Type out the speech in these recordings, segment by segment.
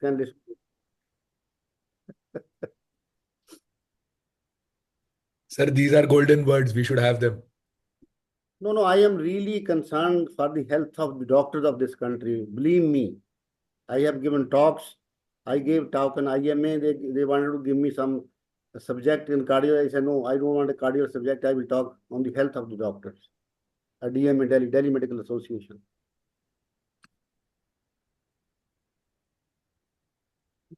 can listen. Sir, these are golden words. We should have them. No, I am really concerned for the health of the doctors of this country. Believe me, I have given talks. I gave talk on IMA. They wanted to give me some subject in cardio. I said, no, I don't want a cardio subject. I will talk on the health of the doctors. A DMA, Delhi Medical Association.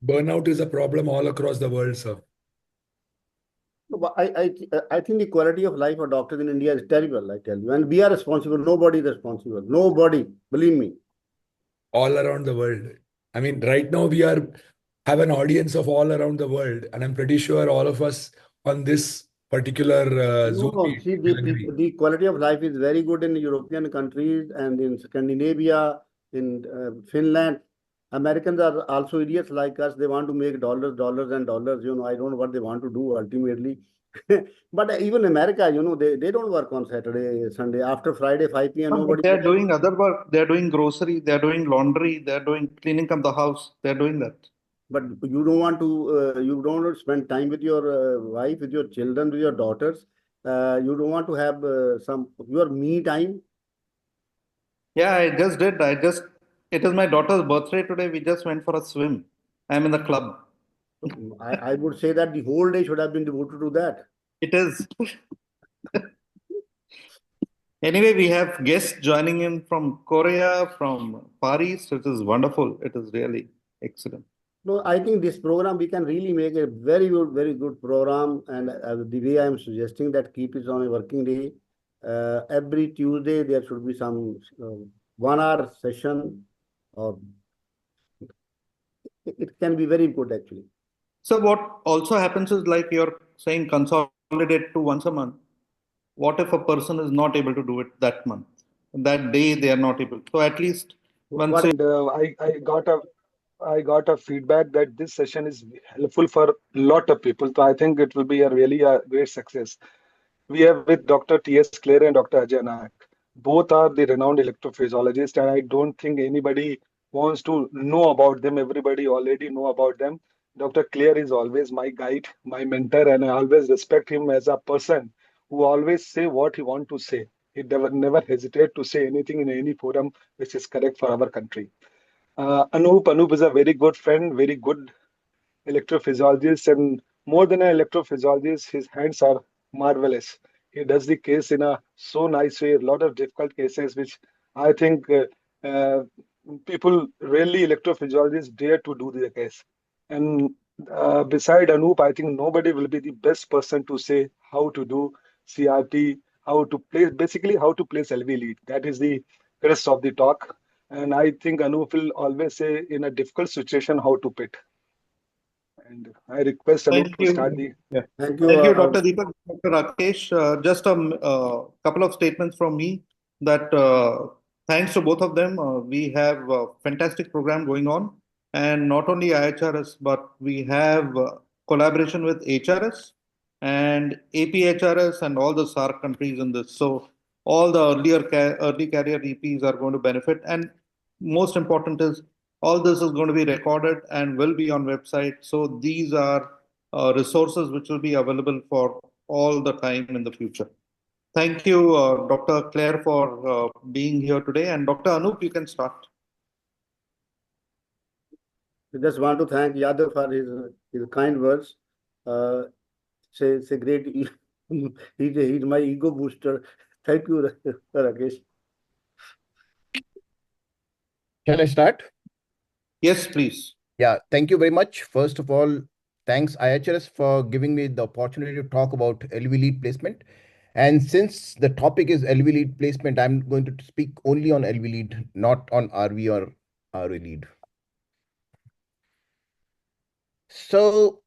Burnout is a problem all across the world, sir. I think the quality of life of doctors in India is terrible, I tell you. And we are responsible. Nobody is responsible. Nobody. Believe me. All around the world. I mean, right now we have an audience of all around the world, and I'm pretty sure all of us on this particular Zoom No, meet see, will agree. the quality of life is very good in European countries and in Scandinavia, in Finland. Americans are also idiots like us. They want to make dollars, dollars, and dollars. I don't know what they want to do ultimately. But even America, they don't work on Saturday, Sunday. After Friday, 5 p.m., But nobody. they're doing other work. They're doing grocery. They're doing laundry. They're doing cleaning up the house. They're doing that. But you don't want to, you don't want to spend time with your wife, with your children, with your daughters. You don't want to have your me time. Yeah, I just did. It is my daughter's birthday today. We just went for a swim. I'm in the club. I would say that the whole day should have been devoted to that. It is. Anyway, we have guests joining in from Korea, from Paris. It is wonderful. It is really excellent. No, I think this program, we can really make a very good program. And the way I am suggesting that keep it on a working day. Every Tuesday, there should be some 1 hour session. Or it can be very good, actually. So what also happens is, like you're saying, consolidate to once a month. What if a person is not able to do it that month? That day they are not able. So at least once. And I got a feedback that this session is helpful for a lot of people. So I think it will be a great success. We have with Dr. T.S. Clare and Dr. Ajay Nayak. Both are the renowned electrophysiologists, and I don't think anybody wants to know about them. Everybody already know about them. Dr. Clare is always my guide, my mentor, and I always respect him as a person who always say what he want to say. He never hesitate to say anything in any forum which is correct for our country. Anup is a very good friend, very good electrophysiologist, and more than an electrophysiologist, his hands are marvelous. He does the case in a so nice way. A lot of difficult cases, which I think people really electrophysiologists dare to do the case. And beside Anup, I think nobody will be the best person to say how to do CRT, how to place, basically how to place LV lead. That is the rest of the talk. And I think Anup will always say in a difficult situation how to pit. And I request Anup to start the. Yeah. Thank you. Thank you, Dr. Deepak, Dr. Rakesh. Just a couple of statements from me that thanks to both of them, we have a fantastic program going on. And not only IHRS, but we have collaboration with HRS and APHRS and all the SARC countries in this. So all the early carrier EPs are going to benefit. And most important is all this is going to be recorded and will be on website. So these are resources which will be available for all the time in the future. Thank you, Dr. Claire, for being here today. And Dr. Anup, you can start. I just want to thank Yadav for his kind words. It's a great, he's my ego booster. Thank you, Rakesh. Shall I start? Yes, please. Yeah, thank you very much. First of all, thanks IHRS for giving me the opportunity to talk about LV lead placement. And since the topic is LV lead placement, I'm going to speak only on LV lead, not on RV or RA lead. So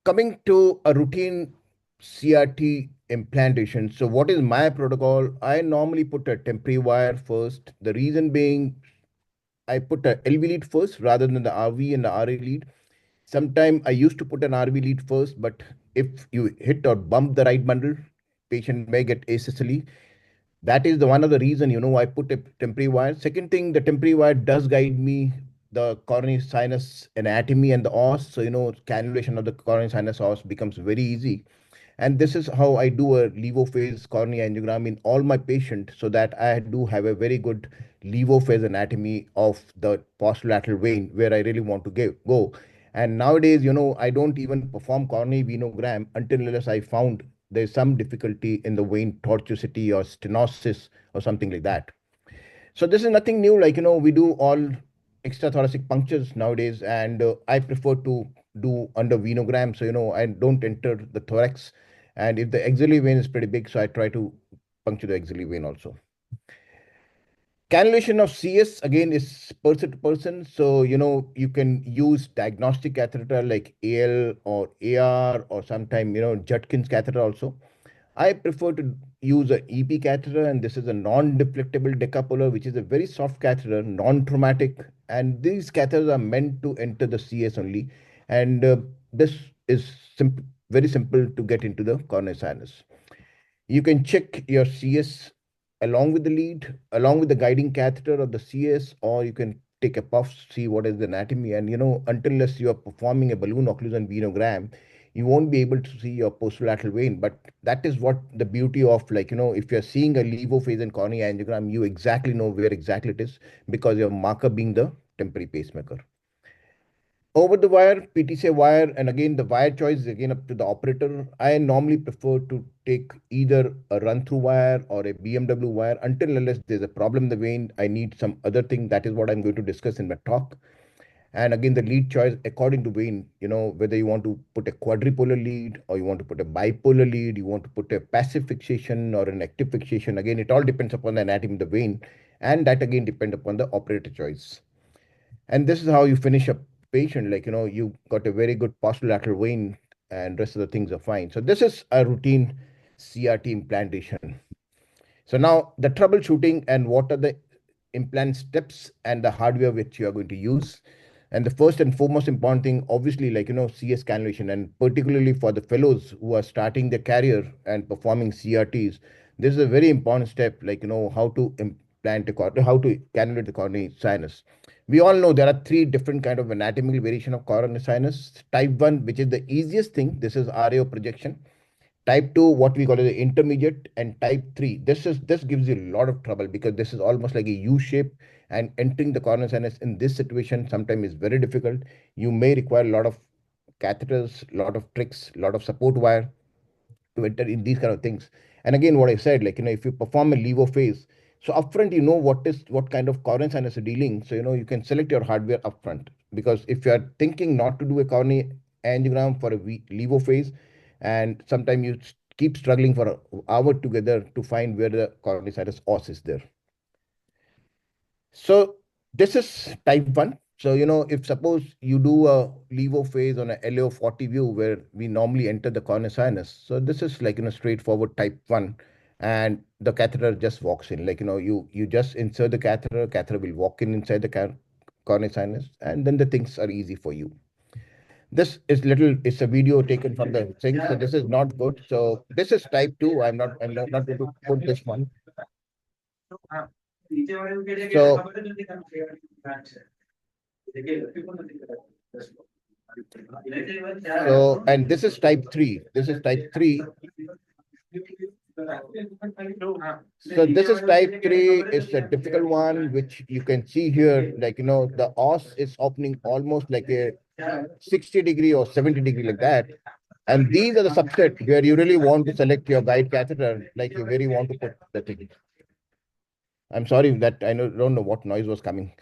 coming to a routine CRT implantation. So what is my protocol? I normally put a temporary wire first. The reason being, I put a LV lead first rather than the RV and the RA lead. Sometimes I used to put an RV lead first, but if you hit or bump the right bundle, patient may get asystole. That is one of the reason, I put a temporary wire. Second thing, the temporary wire does guide me the coronary sinus anatomy and the os. So, cannulation of the coronary sinus os becomes very easy. And this is how I do a levo phase coronary angiogram in all my patients, so that I do have a very good levo phase anatomy of the posterolateral vein where I really want to go. And nowadays, I don't even perform coronary venogram until unless I found there's some difficulty in the vein tortuosity or stenosis or something like that. So this is nothing new. Like, we do all extrathoracic punctures nowadays, and I prefer to do under venogram. So, I don't enter the thorax. And if the axillary vein is pretty big, so I try to puncture the axillary vein also. Cannulation of CS again is person to person. So, you can use diagnostic catheter like AL or AR, or sometime, Judkins catheter also. I prefer to use a EP catheter, and this is a non-deflectable decapolar, which is a very soft catheter, non-traumatic, and these catheters are meant to enter the CS only. And this is very simple to get into the coronary sinus. You can check your CS along with the lead, along with the guiding catheter of the CS, or you can take a puff, see what is the anatomy. And unless you are performing a balloon occlusion venogram, you won't be able to see your posterolateral vein. But that is what the beauty of, like, if you're seeing a levo phase and coronary angiogram, you exactly know where exactly it is, because your marker being the temporary pacemaker. Over the wire, PTCA wire, and again, the wire choice is again up to the operator. I normally prefer to take either a run-through wire or a BMW wire until unless there's a problem in the vein. I need some other thing. That is what I'm going to discuss in my talk. And again, the lead choice according to vein, whether you want to put a quadripolar lead or you want to put a bipolar lead, you want to put a passive fixation or an active fixation. Again, it all depends upon the anatomy of the vein. And that again depends upon the operator choice. And this is how you finish a patient. Like, you got a very good posterolateral vein and rest of the things are fine. So this is a routine CRT implantation. So now the troubleshooting and what are the implant steps and the hardware which you are going to use. And the first and foremost important thing, obviously, like, CS cannulation, and particularly for the fellows who are starting their career and performing CRTs, this is a very important step, like, how to implant a coronary, how to cannulate the coronary sinus. We all know there are three different kind of anatomical variation of coronary sinus. Type 1, which is the easiest thing, this is RAO projection. Type 2, what we call it the intermediate, and type 3. This gives you a lot of trouble because this is almost like a U shape, and entering the coronary sinus in this situation sometimes is very difficult. You may require a lot of catheters, a lot of tricks, a lot of support wire to enter in these kind of things. And again, what I said, like, if you perform a levo phase, so upfront, what kind of coronary sinus you're dealing. So, you can select your hardware upfront, because if you are thinking not to do a coronary angiogram for a levo phase, and sometimes you keep struggling for an hour together to find where the coronary sinus os is there. So this is type 1. So, if suppose you do a levo phase on a LAO40 view where we normally enter the coronary sinus. So this is like, straightforward type 1, and the catheter just walks in. Like, you just insert the catheter will walk in inside the coronary sinus, and then the things are easy for you. This is it's a video taken from the thing, so this is not good. So this is type 2. I'm not going to put this one. So and this is type 3. This is type 3. So this is type 3. It's a difficult one, which you can see here, like, the os is opening almost like a 60-degree or 70-degree like that. And these are the subset where you really want to select your guide catheter, like you really want to put the thing. I'm sorry that I don't know what noise was coming.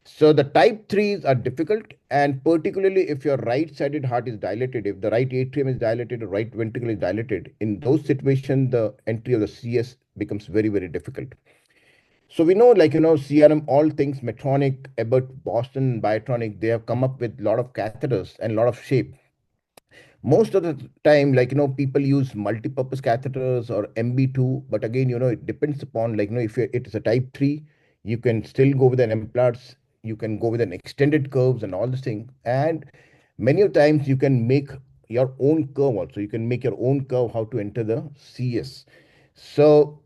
So the type 3s are difficult, and particularly if your right-sided heart is dilated, if the right atrium is dilated or right ventricle is dilated, in those situations, the entry of the CS becomes very, very difficult. So we know, like, CRM, all things Medtronic, Abbott, Boston, Biotronic, they have come up with a lot of catheters and a lot of shape. Most of the time, like, people use multi-purpose catheters or MB2, but again, it depends upon, like, if it is a type 3, you can still go with an implants, you can go with an extended curves and all this thing. And many of times you can make your own curve also. You can make your own curve how to enter the CS. So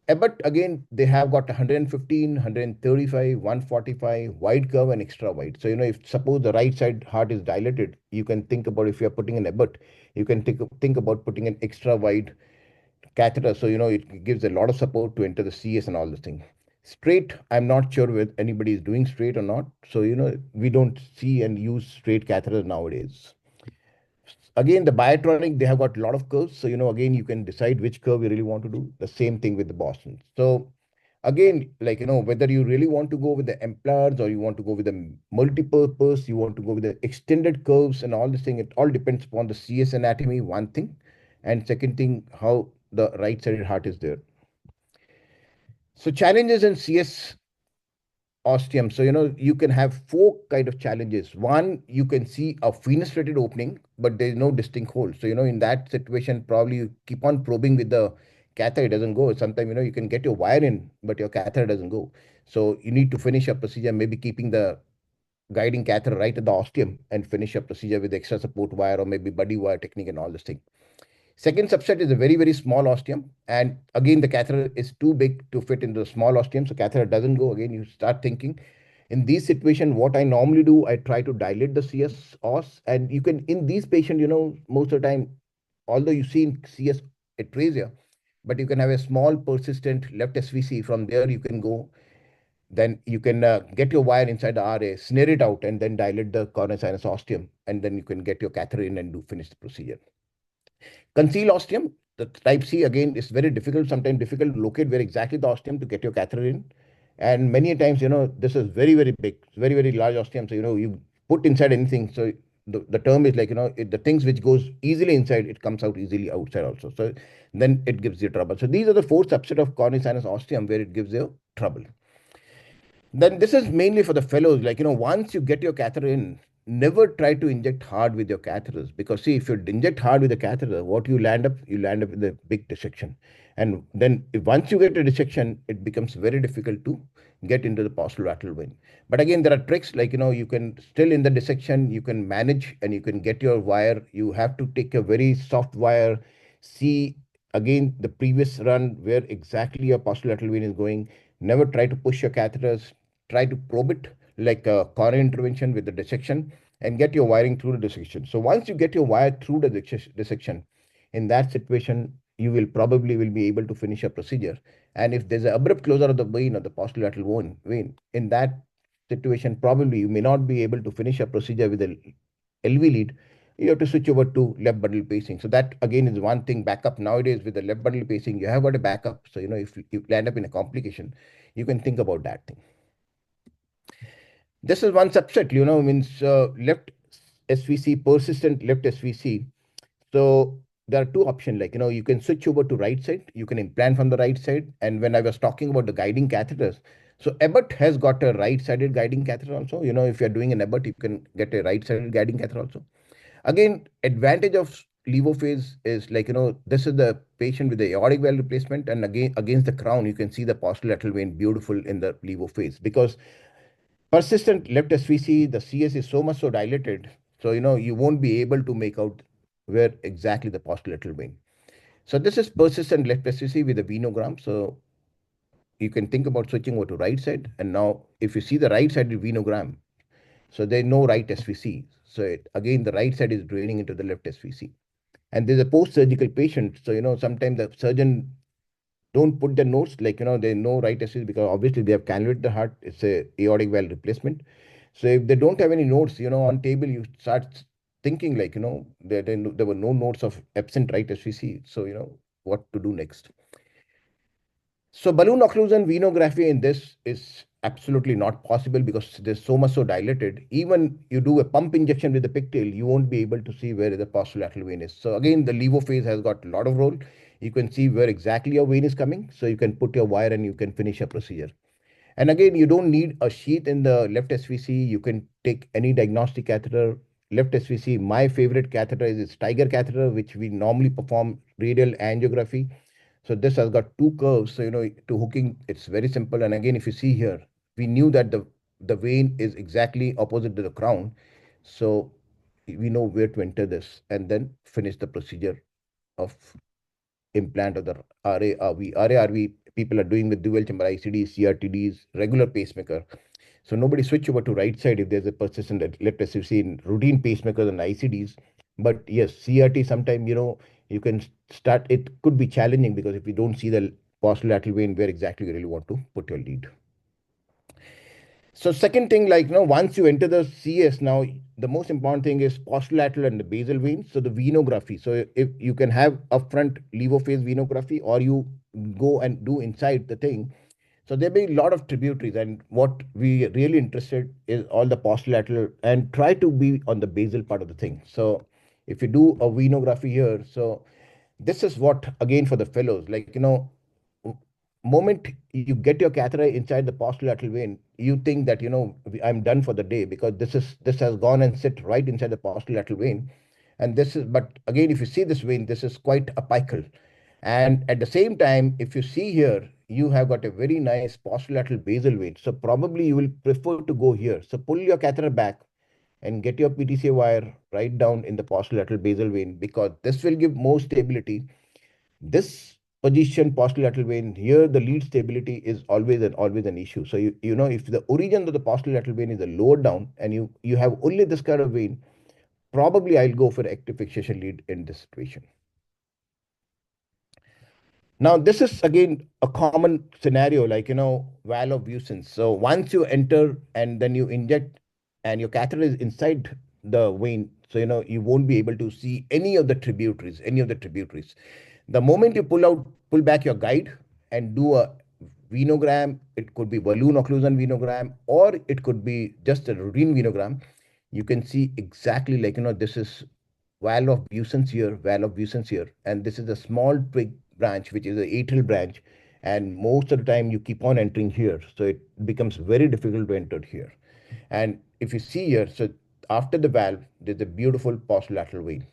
But again, they have got 115, 135, 145, wide curve and extra wide. So, if suppose the right side heart is dilated, you can think about, if you're putting an Abbott, you can think about putting an extra wide catheter. So, it gives a lot of support to enter the CS and all this thing. Straight, I'm not sure whether anybody is doing straight or not. So, we don't see and use straight catheters nowadays. Again, the Biotronic, they have got a lot of curves. So, again, you can decide which curve you really want to do. The same thing with the Boston. So, again, like, whether you really want to go with the Emplars or you want to go with the multi-purpose, you want to go with the extended curves and all this thing, it all depends upon the CS anatomy, one thing. And second thing, how the right-sided heart is there. So, challenges in CS ostium. So, you can have four kind of challenges. One, you can see a fenestrated opening, but there's no distinct hole. So, in that situation, probably you keep on probing with the catheter, it doesn't go. Sometimes, you can get your wire in, but your catheter doesn't go. So, you need to finish a procedure, maybe keeping the guiding catheter right at the ostium and finish a procedure with extra support wire or maybe buddy wire technique and all this thing. Second subset is a very, very small ostium. And again, the catheter is too big to fit into the small ostium. So catheter doesn't go. Again, you start thinking. In these situations, what I normally do, I try to dilate the CS os. And you can, in these patients, most of the time, although you see in CS atresia, but you can have a small persistent left SVC. From there, you can go. Then you can get your wire inside the RA, snare it out, and then dilate the coronary sinus ostium. And then you can get your catheter in and finish the procedure. Conceal ostium, the type C, again, is very difficult, sometimes difficult to locate where exactly the ostium to get your catheter in. And many times, this is very, very big, very, very large ostium. So, you put inside anything. So the term is like, the things which goes easily inside, it comes out easily outside also. So then it gives you trouble. So these are the four subset of coronary sinus ostium where it gives you trouble. Then this is mainly for the fellows, like, once you get your catheter in, never try to inject hard with your catheters, because see, if you inject hard with the catheter, what you land up with a big dissection. And then once you get a dissection, it becomes very difficult to get into the posterolateral vein. But again, there are tricks, like, you can still in the dissection, you can manage and you can get your wire. You have to take a very soft wire, see again the previous run where exactly your posterolateral vein is going. Never try to push your catheters, try to probe it like a coronary intervention with the dissection and get your wiring through the dissection. So once you get your wire through the dissection, in that situation, you will probably be able to finish a procedure. And if there's an abrupt closure of the vein or the posterolateral vein, in that situation, probably you may not be able to finish a procedure with a LV lead. You have to switch over to left bundle pacing. So that again is one thing. Backup nowadays with the left bundle pacing, you have got a backup. So if you land up in a complication, you can think about that thing. This is one subset, means left SVC, persistent left SVC. So there are two options, like, you can switch over to right side, you can implant from the right side. And when I was talking about the guiding catheters, so Abbott has got a right-sided guiding catheter also. If you're doing an Abbott, you can get a right-sided guiding catheter also. Again, advantage of levo phase is like, this is the patient with the aortic valve replacement. And again, against the crown, you can see the posterolateral vein beautiful in the levo phase, because persistent left SVC, the CS is so much so dilated. So, you won't be able to make out where exactly the posterolateral vein. So this is persistent left SVC with a venogram. So you can think about switching over to right side. And now if you see the right sided venogram, so there's no right SVC. So again, the right side is draining into the left SVC. And there's a post-surgical patient. So, sometimes the surgeon don't put the notes, like, they know right SVC because obviously they have cannulated the heart. It's a aortic valve replacement. So if they don't have any notes, on table, you start thinking like, there were no notes of absent right SVC. So, what to do next? So balloon occlusion venography in this is absolutely not possible because there's so much so dilated. Even you do a pump injection with the pigtail, you won't be able to see where the posterolateral vein is. So again, the levo phase has got a lot of role. You can see where exactly your vein is coming. So you can put your wire and you can finish a procedure. And again, you don't need a sheath in the left SVC. You can take any diagnostic catheter. Left SVC, my favorite catheter is Tiger catheter, which we normally perform radial angiography. So this has got two curves. So, to hooking, it's very simple. And again, if you see here, we knew that the vein is exactly opposite to the crown. So we know where to enter this and then finish the procedure of implant of the RA-RV people are doing with dual chamber ICDs, CRTDs, regular pacemaker. So nobody switch over to right side if there's a persistent epilepsy in routine pacemakers and ICDs. But yes, CRT sometimes, you can start, it could be challenging because if you don't see the posterolateral vein, where exactly you really want to put your lead. So second thing, once you enter the CS, now the most important thing is posterolateral and the basal veins. So the venography. So if you can have upfront levophase venography, or you go and do inside the thing. So there be a lot of tributaries, and what we really interested is all the posterolateral and try to be on the basal part of the thing. So if you do a venography here, so this is what, again, for the fellows, moment you get your catheter inside the posterolateral vein, you think that, I'm done for the day, because this has gone and sit right inside the posterolateral vein. And but again, if you see this vein, this is quite apical. And at the same time, if you see here, you have got a very nice posterolateral basal vein. So probably you will prefer to go here. So pull your catheter back and get your PTCA wire right down in the posterolateral basal vein, because this will give more stability. This position, posterolateral vein, here the lead stability is always an issue. So if the origin of the posterolateral vein is a lower down, and you have only this kind of vein, probably I'll go for active fixation lead in this situation. Now, this is again a common scenario, valve of Vucens. So once you enter and then you inject and your catheter is inside the vein, so you won't be able to see any of the tributaries. The moment you pull back your guide and do a venogram, it could be balloon occlusion venogram, or it could be just a routine venogram. You can see exactly this is valve of Vucens here, and this is a small twig branch, which is the atrial branch, and most of the time you keep on entering here, so it becomes very difficult to enter here. And if you see here, so after the valve, there's a beautiful posterolateral vein.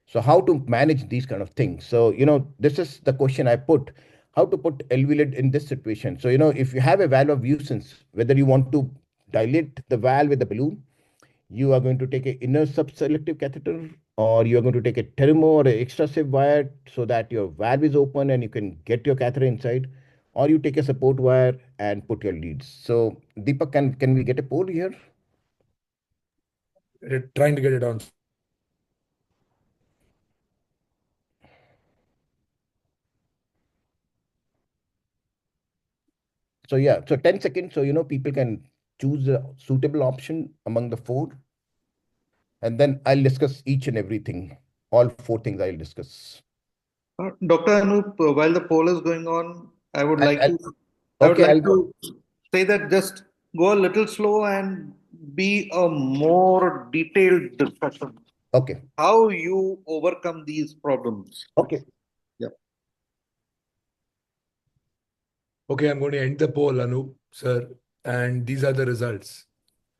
So how to manage these kind of things? So, this is the question I put, how to put LV lid in this situation. So, if you have a valve of Vucens, whether you want to dilate the valve with the balloon, you are going to take an inner subselective catheter, or you are going to take a thermo or an extra wire so that your valve is open and you can get your catheter inside, or you take a support wire and put your leads. So Deepak, can we get a poll here? Trying to get it on. So yeah, so 10 seconds. So, people can choose a suitable option among the four. And then I'll discuss each and everything. All four things I'll discuss. Dr. Anup, while the poll is going on, I would I'll- like I'll- to I would Okay, like I'll go. to say that just go a little slow and be a more detailed discussion. Okay. How you overcome these problems. Okay. Yeah. Okay, I'm going to end the poll, Anup, sir. And these are the results.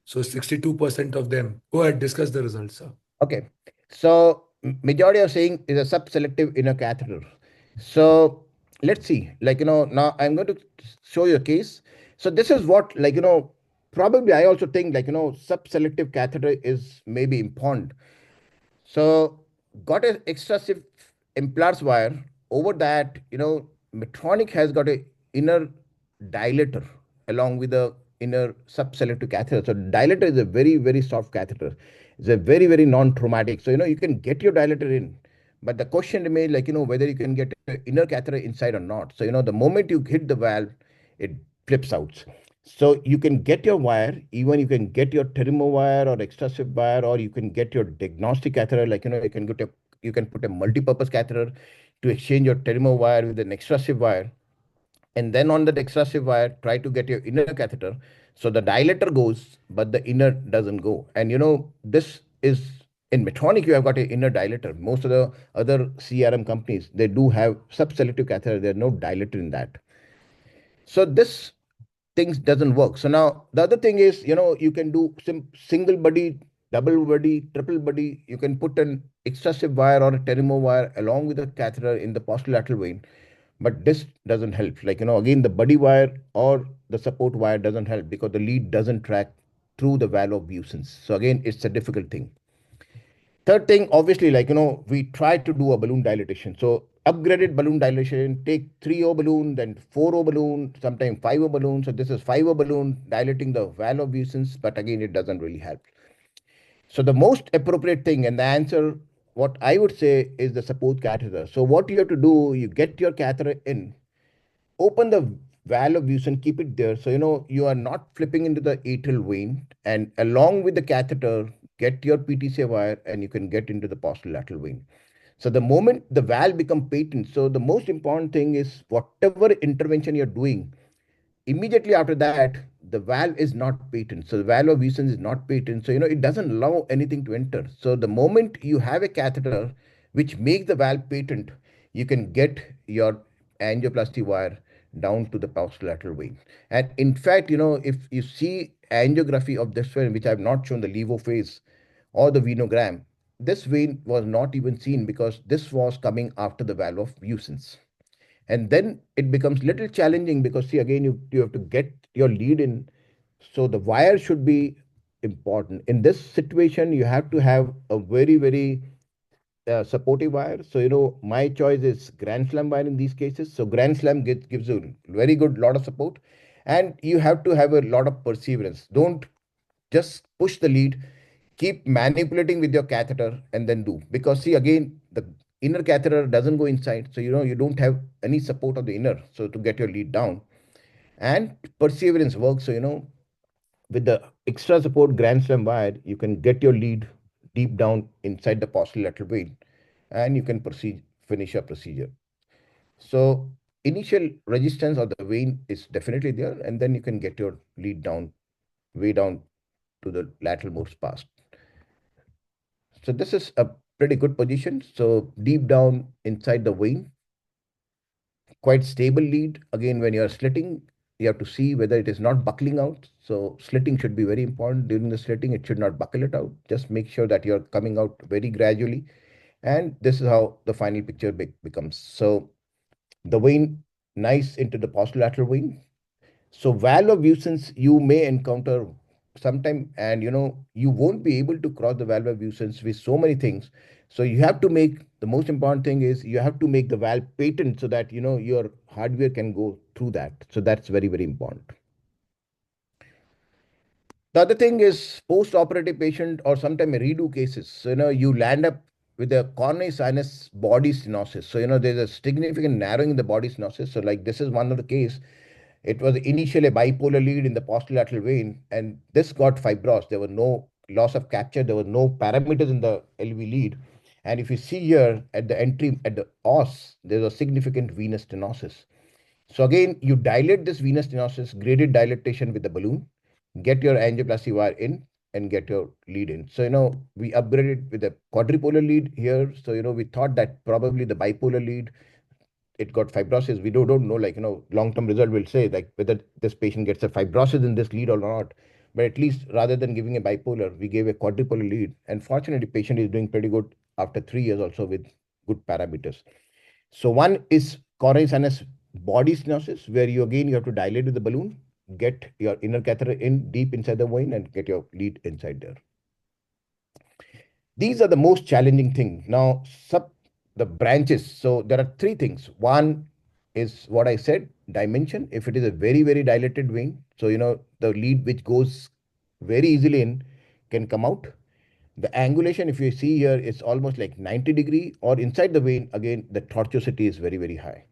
So 62% of them. Go ahead, discuss the results, sir. Okay. So majority are saying is a subselective inner catheter. So let's see, now I'm going to show you a case. So this is what, probably I also think, subselective catheter is maybe important. So got an extractive implants wire. Over that, Medtronic has got a inner dilator along with the inner subselective catheter. So dilator is a very, very soft catheter. It's a very, very non-traumatic. So, you can get your dilator in, but the question remains, whether you can get an inner catheter inside or not. So, the moment you hit the valve, it flips out. So you can get your wire, even you can get your thermo wire or extractive wire, or you can get your diagnostic catheter, you can put a multi-purpose catheter to exchange your thermo wire with an extractive wire. And then on that extractive wire, try to get your inner catheter. So the dilator goes, but the inner doesn't go. And this is in Medtronic, you have got an inner dilator. Most of the other CRM companies, they do have subselective catheter. There's no dilator in that. So this things doesn't work. So now the other thing is, you can do single buddy, double buddy, triple buddy. You can put an extractive wire or a thermo wire along with the catheter in the posterolateral vein, but this doesn't help. Again, the buddy wire or the support wire doesn't help because the lead doesn't track through the valve of Vucens. So again, it's a difficult thing. Third thing, obviously, we try to do a balloon dilatation. So upgraded balloon dilation, take 3O balloon, then 4O balloon, sometimes 5O balloon. So this is 5O balloon dilating the valve of Busen's, but again, it doesn't really help. So the most appropriate thing and the answer, what I would say is the support catheter. So what you have to do, you get your catheter in, open the valve of use and keep it there. So, you are not flipping into the atrial vein, and along with the catheter, get your PTCA wire and you can get into the posterolateral vein. So the moment the valve become patent, so the most important thing is whatever intervention you're doing, immediately after that, the valve is not patent. So the valve of Wiesen's is not patent. So, it doesn't allow anything to enter. So the moment you have a catheter which makes the valve patent, you can get your angioplasty wire down to the posterolateral vein. And in fact, if you see angiography of this vein, which I have not shown the levo phase or the venogram, this vein was not even seen because this was coming after the valve of Wiesen's. And then it becomes little challenging because see again you have to get your lead in. So the wire should be important in this situation. You have to have a very supportive wire. So my choice is Grand Slam wire in these cases. So Grand Slam gives you very good lot of support, and you have to have a lot of perseverance. Don't just push the lead, keep manipulating with your catheter and then do, because see again the inner catheter doesn't go inside, so you don't have any support of the inner, so to get your lead down. And perseverance works. So with the extra support Grand Slam wire, you can get your lead deep down inside the posterolateral vein, and you can finish your procedure. So initial resistance of the vein is definitely there, and then you can get your lead down, way down to the lateral most past. So this is a pretty good position. So deep down inside the vein, quite stable lead. Again, when you're slitting, you have to see whether it is not buckling out. So slitting should be very important. During the slitting, it should not buckle it out. Just make sure that you're coming out very gradually. And this is how the final picture becomes. So the vein nice into the posterolateral vein. So valve of Wiesen's you may encounter sometime, and you won't be able to cross the valve of Wiesen's with so many things. So you have to make, the most important thing is you have to make the valve patent so that your hardware can go through that. So that's very important. The other thing is post-operative patient or sometime a redo cases. So, you land up with a coronary sinus body stenosis. So, there's a significant narrowing in the body stenosis. So like this is one of the case. It was initially a bipolar lead in the posterolateral vein, and this got fibrosed. There was no loss of capture. There were no parameters in the LV lead. And if you see here at the entry at the os, there's a significant venous stenosis. So again, you dilate this venous stenosis, graded dilatation with the balloon, get your angioplasty wire in and get your lead in. So, we upgraded with a quadripolar lead here. So, we thought that probably the bipolar lead, it got fibrosis. We don't know, like, long-term result will say like whether this patient gets a fibrosis in this lead or not. But at least rather than giving a bipolar, we gave a quadripolar lead. And fortunately, patient is doing pretty good after 3 years also with good parameters. So one is coronary sinus body stenosis, where you have to dilate with the balloon, get your inner catheter in deep inside the vein and get your lead inside there. These are the most challenging thing. Now, the branches. So there are 3 things. One is what I said, dimension. If it is a very dilated vein, so the lead which goes very easily in can come out. The angulation, if you see here, it's almost like 90-degree, or inside the vein, again, the tortuosity is very high.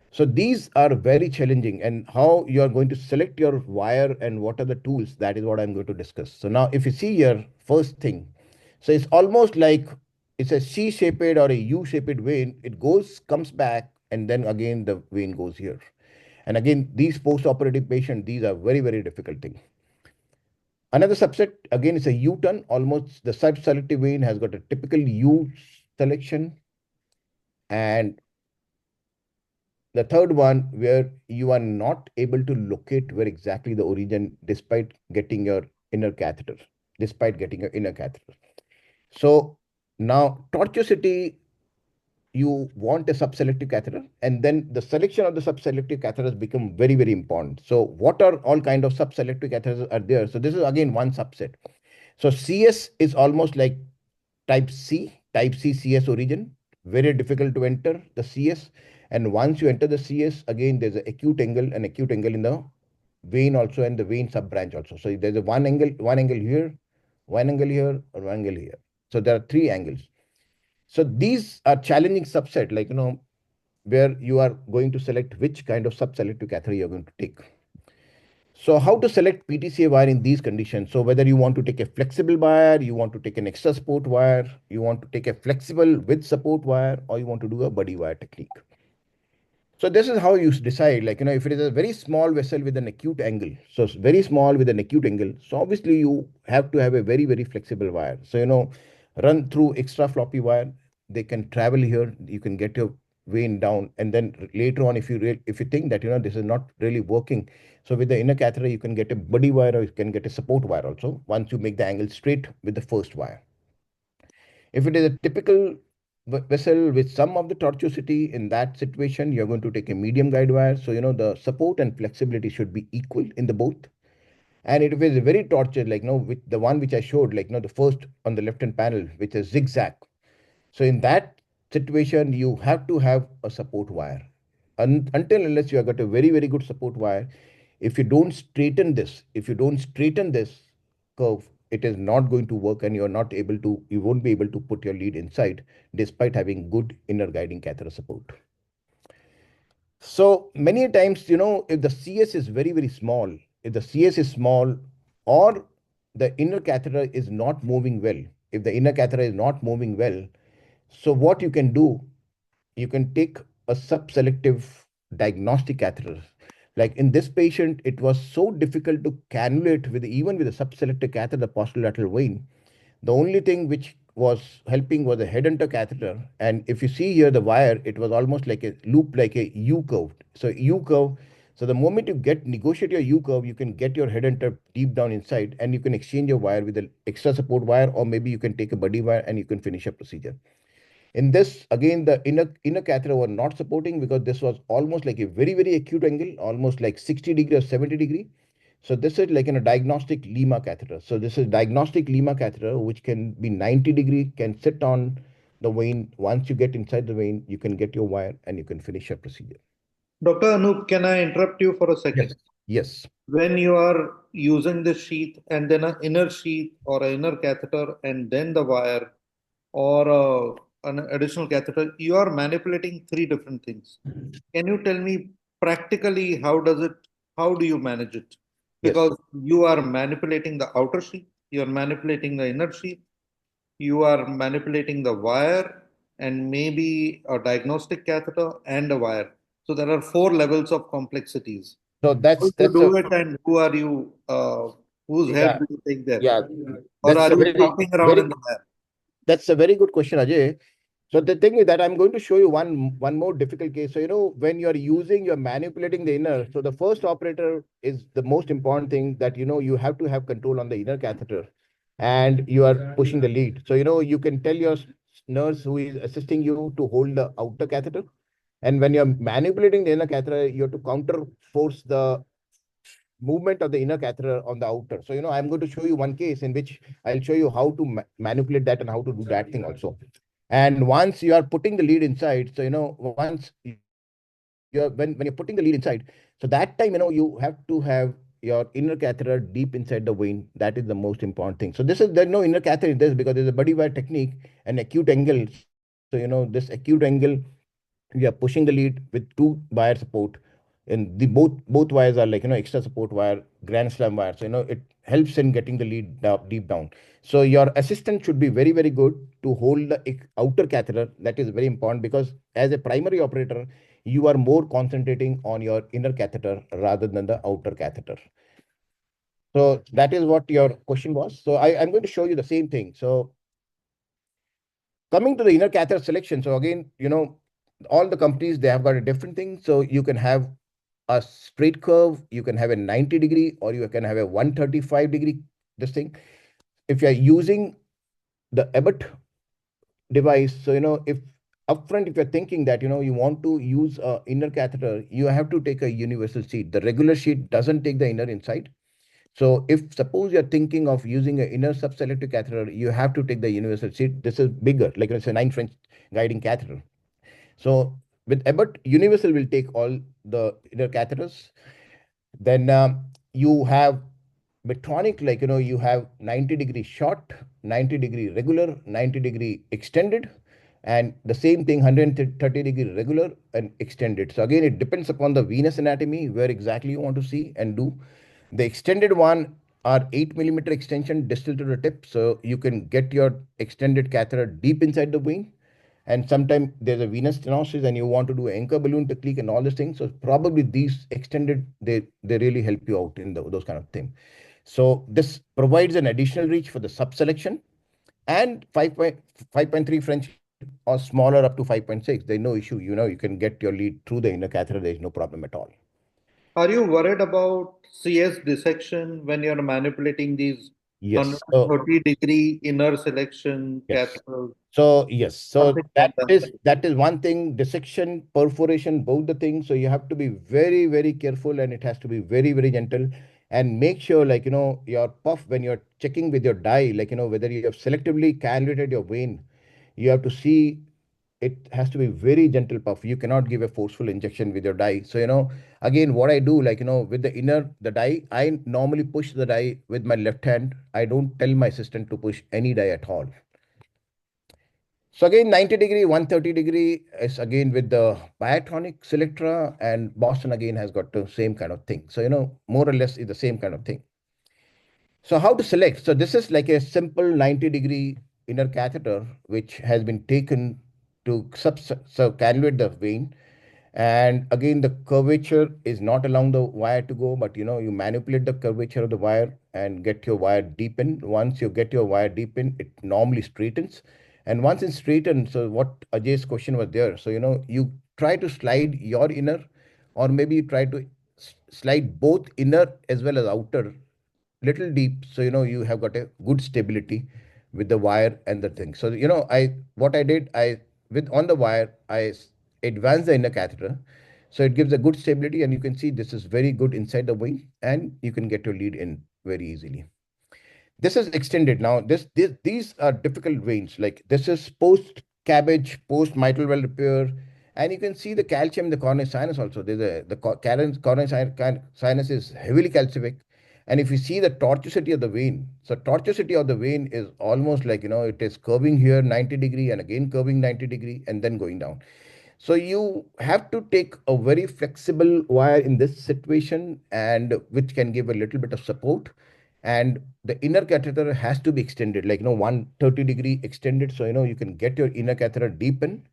So these are very challenging, and how you are going to select your wire and what are the tools, that is what I'm going to discuss. So now if you see here, first thing, so it's almost like it's a C-shaped or a U-shaped vein. It comes back, and then again the vein goes here. And again, these post-operative patients, these are very difficult thing. Another subset, again, is a U-turn. Almost the subselective vein has got a typical U selection. And the third one, where you are not able to locate where exactly the origin, despite getting your inner catheter. So now tortuosity, you want a subselective catheter, and then the selection of the subselective catheters become very important. So what are all kind of subselective catheters are there? So this is again one subset. So CS is almost like type C CS origin. very difficult to enter the CS. And once you enter the CS, again, there's an acute angle in the vein also, and the vein sub branch also. So there's a one angle here, one angle here, or one angle here. So there are three angles. So these are challenging subset, like, where you are going to select which kind of subselective catheter you're going to take. So how to select PTCA wire in these conditions? So whether you want to take a flexible wire, you want to take an extra support wire, you want to take a flexible with support wire, or you want to do a buddy wire technique. So this is how you decide, like, if it is a very small vessel with an acute angle, so it's very small with an acute angle, so obviously you have to have a very, very flexible wire. So, run through extra floppy wire, they can travel here, you can get your vein down, and then later on, if you think that, this is not really working, so with the inner catheter, you can get a buddy wire or you can get a support wire also, once you make the angle straight with the first wire. If it is a typical vessel with some of the tortuosity, in that situation, you're going to take a medium guide wire. So, the support and flexibility should be equal in the both. And if it is very tortured, like, with the one which I showed, like, the first on the left-hand panel, which is zigzag. So in that situation, you have to have a support wire. Until unless you have got a very, very good support wire, if you don't straighten this, curve, it is not going to work, and you won't be able to put your lead inside despite having good inner guiding catheter support. So many times, if the CS is very, very small, or the inner catheter is not moving well, so what you can do, you can take a subselective diagnostic catheter. Like in this patient, it was so difficult to cannulate even with a subselective catheter, the posterolateral vein. The only thing which was helping was a head under catheter. And if you see here the wire, it was almost like a loop, like a U curve. So U curve. So the moment you negotiate your U curve, you can get your head under deep down inside, and you can exchange your wire with an extra support wire, or maybe you can take a buddy wire and you can finish your procedure. In this, again, the inner catheter were not supporting, because this was almost like a very, very acute angle, almost like 60 degree or 70 degree. So this is like in a diagnostic Lima catheter. So this is diagnostic Lima catheter, which can be 90 degree, can sit on the vein. Once you get inside the vein, you can get your wire and you can finish your procedure. Dr. Anup, can I interrupt you for a second? Yes. When you are using the sheath and then an inner sheath or an inner catheter and then the wire or an additional catheter, you are manipulating three different things. Can you tell me practically how do you manage it? Because you are manipulating the outer sheath, you are manipulating the inner sheath, you are manipulating the wire, and maybe a diagnostic catheter and a wire. So there are 4 levels of complexities. So that's do it, and who are you? Whose help do you take there? Yeah. Or are you talking around in the wire? That's a very good question, Ajay. So the thing is that I'm going to show you one more difficult case. So, when you're manipulating the inner, so the first operator is the most important thing, that, you have to have control on the inner catheter, and you are pushing the lead. So, you can tell your nurse who is assisting you to hold the outer catheter. And when you're manipulating the inner catheter, you have to counter force the movement of the inner catheter on the outer. So, I'm going to show you one case in which I'll show you how to manipulate that and how to do that thing also. And once you are putting the lead inside, so, once when you're putting the lead inside, so that time, you have to have your inner catheter deep inside the vein. That is the most important thing. So there's no inner catheter in this, because there's a buddy wire technique and acute angle. So, this acute angle, we are pushing the lead with 2 wire support, and the both wires are like, extra support wire, grand slam wire. So, it helps in getting the lead deep down. So your assistant should be very, very good to hold the outer catheter. That is very important, because as a primary operator, you are more concentrating on your inner catheter rather than the outer catheter. So that is what your question was. So I'm going to show you the same thing. So coming to the inner catheter selection. So again, all the companies, they have got a different thing. So you can have a straight curve, you can have a 90 degree, or you can have a 135 degree, this thing. If you're using the Abbott device, so, if upfront, if you're thinking that, you want to use a inner catheter, you have to take a universal sheet. The regular sheet doesn't take the inner inside. So if suppose you're thinking of using an inner subselective catheter, you have to take the universal sheath. This is bigger, like it's a 9 French guiding catheter. So with Abbott, universal will take all the inner catheters. Then you have Medtronic, like, you have 90-degree short, 90-degree regular, 90-degree extended, and the same thing 130-degree regular and extended. So again, it depends upon the venous anatomy, where exactly you want to see and do. The extended one are 8 mm extension distal to the tip. So you can get your extended catheter deep inside the vein. And sometimes there's a venous stenosis and you want to do anchor balloon technique and all these things. So probably these extended, they really help you out in those kind of things. So this provides an additional reach for the subselection, and 5.3 French or smaller up to 5.6. There's no issue. You can get your lead through the inner catheter. There's no problem at all. Are you worried about CS dissection when you're manipulating these Yes. 130-degree inner selection Yes. catheters? So yes, so Something like that is one thing. Dissection, perforation, both the things. So you have to be very, very careful, and it has to be very, very gentle. And make sure, like, your puff, when you're checking with your dye, like, whether you have selectively calibrated your vein, you have to see it has to be very gentle puff. You cannot give a forceful injection with your dye. So, again, what I do, like, with the dye, I normally push the dye with my left hand. I don't tell my assistant to push any dye at all. So again, 90-degree, 130-degree is again with the Biotronic, Selectra, and Boston again has got the same kind of thing. So, more or less is the same kind of thing. So how to select? So this is like a simple 90-degree inner catheter, which has been taken to cannulate the vein. And again, the curvature is not along the wire to go, but you manipulate the curvature of the wire and get your wire deepened. Once you get your wire deepened, it normally straightens. And once it straightens, so what Ajay's question was there. So, you try to slide your inner, or maybe you try to slide both inner as well as outer little deep, so you have got a good stability with the wire and the thing. So what I did, I with on the wire, advance the inner catheter, so it gives a good stability, and you can see this is very good inside the vein, and you can get your lead in very easily. This is extended. Now these are difficult veins. Like, this is post cabbage, post mitral valve repair, and you can see the calcium in the coronary sinus also. Coronary sinus is heavily calcific. And if you see the tortuosity of the vein, so tortuosity of the vein is almost like, it is curving here 90-degree and again curving 90-degree and then going down. So you have to take a very flexible wire in this situation, and which can give a little bit of support. And the inner catheter has to be extended, like, 130-degree extended. So, you can get your inner catheter deepen,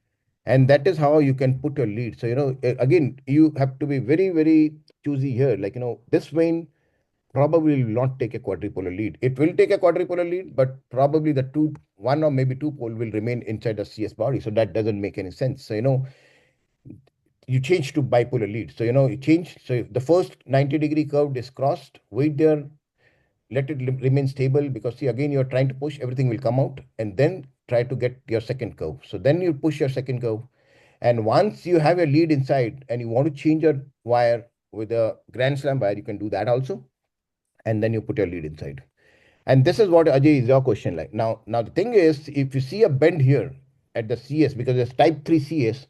and that is how you can put your lead. So, again, you have to be very, very choosy here. Like, this vein probably will not take a quadrupolar lead. It will take a quadrupolar lead, but probably one or maybe two pole will remain inside the CS body. So that doesn't make any sense. So, you change to bipolar lead. So, you change. So the first 90-degree curve is crossed, wait there, let it remain stable, because see, again, you're trying to push, everything will come out, and then try to get your second curve. So then you push your second curve. And once you have a lead inside and you want to change your wire with a Grand Slam wire, you can do that also. And then you put your lead inside. And this is what, Ajay, is your question like. Now the thing is, if you see a bend here at the CS, because it's type 3 CS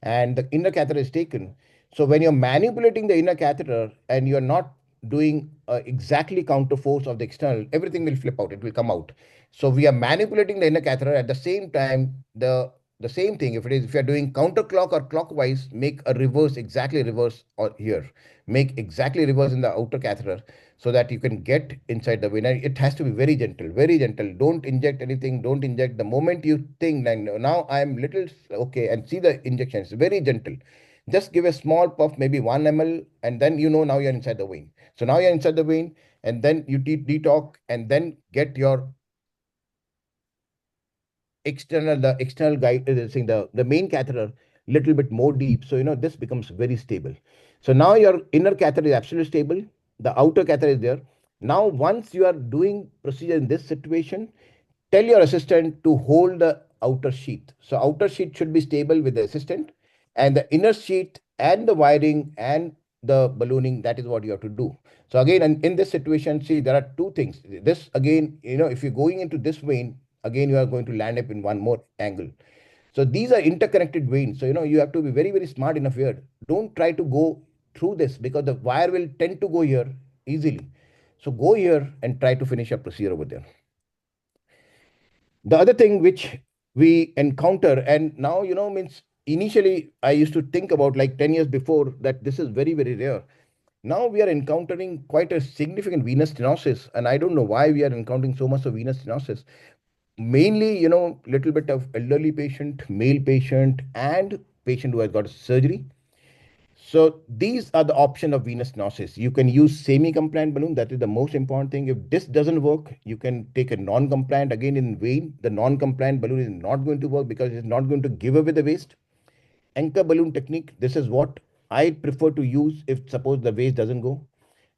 and the inner catheter is taken. So when you're manipulating the inner catheter and you're not doing exactly counter force of the external, everything will flip out, it will come out. So we are manipulating the inner catheter at the same time. The same thing, if you're doing counterclock or clockwise, make a reverse, exactly reverse, or here, make exactly reverse in the outer catheter, so that you can get inside the vein. And it has to be very gentle, very gentle. Don't inject anything. Don't inject the moment you think, now I'm little okay, and see the injection. It's very gentle. Just give a small puff, maybe 1 ml, and then now you're inside the vein. So now you're inside the vein, and then you detox, and then get your the external guide, the main catheter little bit more deep. So this becomes very stable. So now your inner catheter is absolutely stable, the outer catheter is there. Now once you are doing procedure in this situation, tell your assistant to hold the outer sheath. So outer sheath should be stable with the assistant, and the inner sheath and the wiring and the ballooning, that is what you have to do. So again, in this situation, see, there are two things. This again, if you're going into this vein, again, you are going to land up in one more angle. So these are interconnected veins. So, you have to be very, very smart enough here. Don't try to go through this because the wire will tend to go here easily. So go here and try to finish your procedure over there. The other thing which we encounter, and now, means initially I used to think about like 10 years before that this is very, very rare. Now we are encountering quite a significant venous stenosis, and I don't know why we are encountering so much of venous stenosis. Mainly, little bit of elderly patient, male patient, and patient who has got surgery. So these are the option of venous stenosis. You can use semi-compliant balloon. That is the most important thing. If this doesn't work, you can take a non-compliant. Again, in vein, the non-compliant balloon is not going to work because it's not going to give away the waste. Anchor balloon technique, this is what I prefer to use if suppose the waste doesn't go.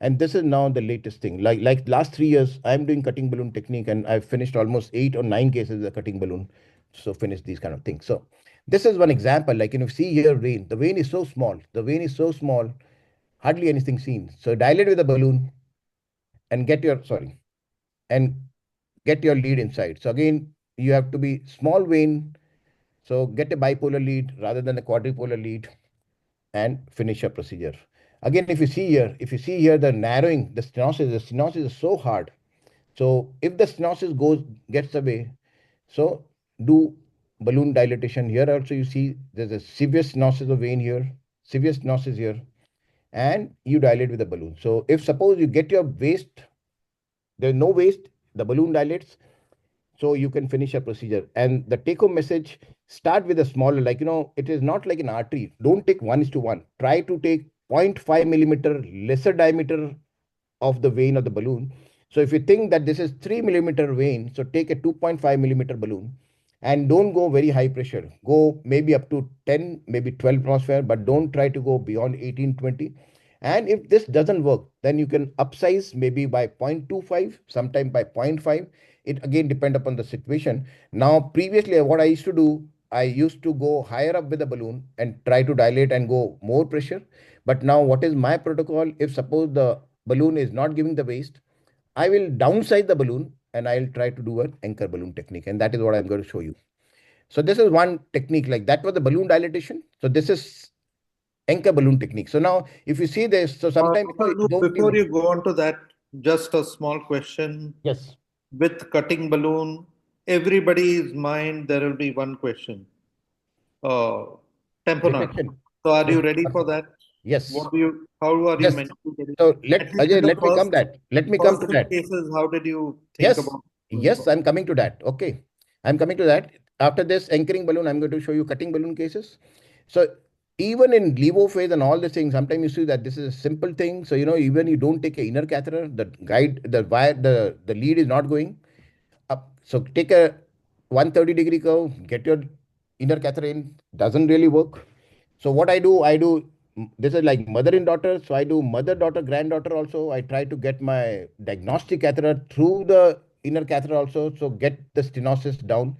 And this is now the latest thing. Like last 3 years, I'm doing cutting balloon technique, and I've finished almost 8 or 9 cases with a cutting balloon. So finish these kind of things. So this is one example. Like, see here, vein. The vein is so small. The vein is so small, hardly anything seen. So dilate with a balloon and and get your lead inside. So again, you have to be small vein. So get a bipolar lead rather than a quadripolar lead and finish your procedure. Again, if you see here, the narrowing, the stenosis is so hard. So if the stenosis gets away, so do balloon dilatation. Here also you see there's a severe stenosis of vein here, severe stenosis here, and you dilate with the balloon. So if suppose you get your waist, there's no waste, the balloon dilates, so you can finish your procedure. And the take home message, start with a smaller, like, it is not like an artery. Don't take 1:1. Try to take 0.5 millimeter lesser diameter of the vein of the balloon. So if you think that this is 3 millimeter vein, so take a 2.5 millimeter balloon and don't go very high pressure. Go maybe up to 10, maybe 12 atmosphere, but don't try to go beyond 18, 20. And if this doesn't work, then you can upsize maybe by 0.25, sometime by 0.5. It again depend upon the situation. Now, previously, what I used to do, I used to go higher up with the balloon and try to dilate and go more pressure. But now, what is my protocol? If suppose the balloon is not giving the waste, I will downsize the balloon and I'll try to do an anchor balloon technique. And that is what I'm going to show you. So this is one technique, like that was the balloon dilatation. So this is anchor balloon technique. So now if you see this, so sometimes before you go on to that, just a small question. Yes. With cutting balloon, everybody's mind, there will be one question. Tamponade. So are you ready for that? Yes. How are you Yes. mentally ready? So let me come that. Let me come to that. Cases, how did you think about? Yes, I'm coming to that. Okay. I'm coming to that. After this anchoring balloon, I'm going to show you cutting balloon cases. So even in levo phase and all these things, sometimes you see that this is a simple thing. So, even you don't take an inner catheter, the wire, the lead is not going up. So take a 130-degree curve, get your inner catheter in, doesn't really work. So what I do, this is like mother and daughter. So I do mother, daughter, granddaughter also. I try to get my diagnostic catheter through the inner catheter also. So get the stenosis down.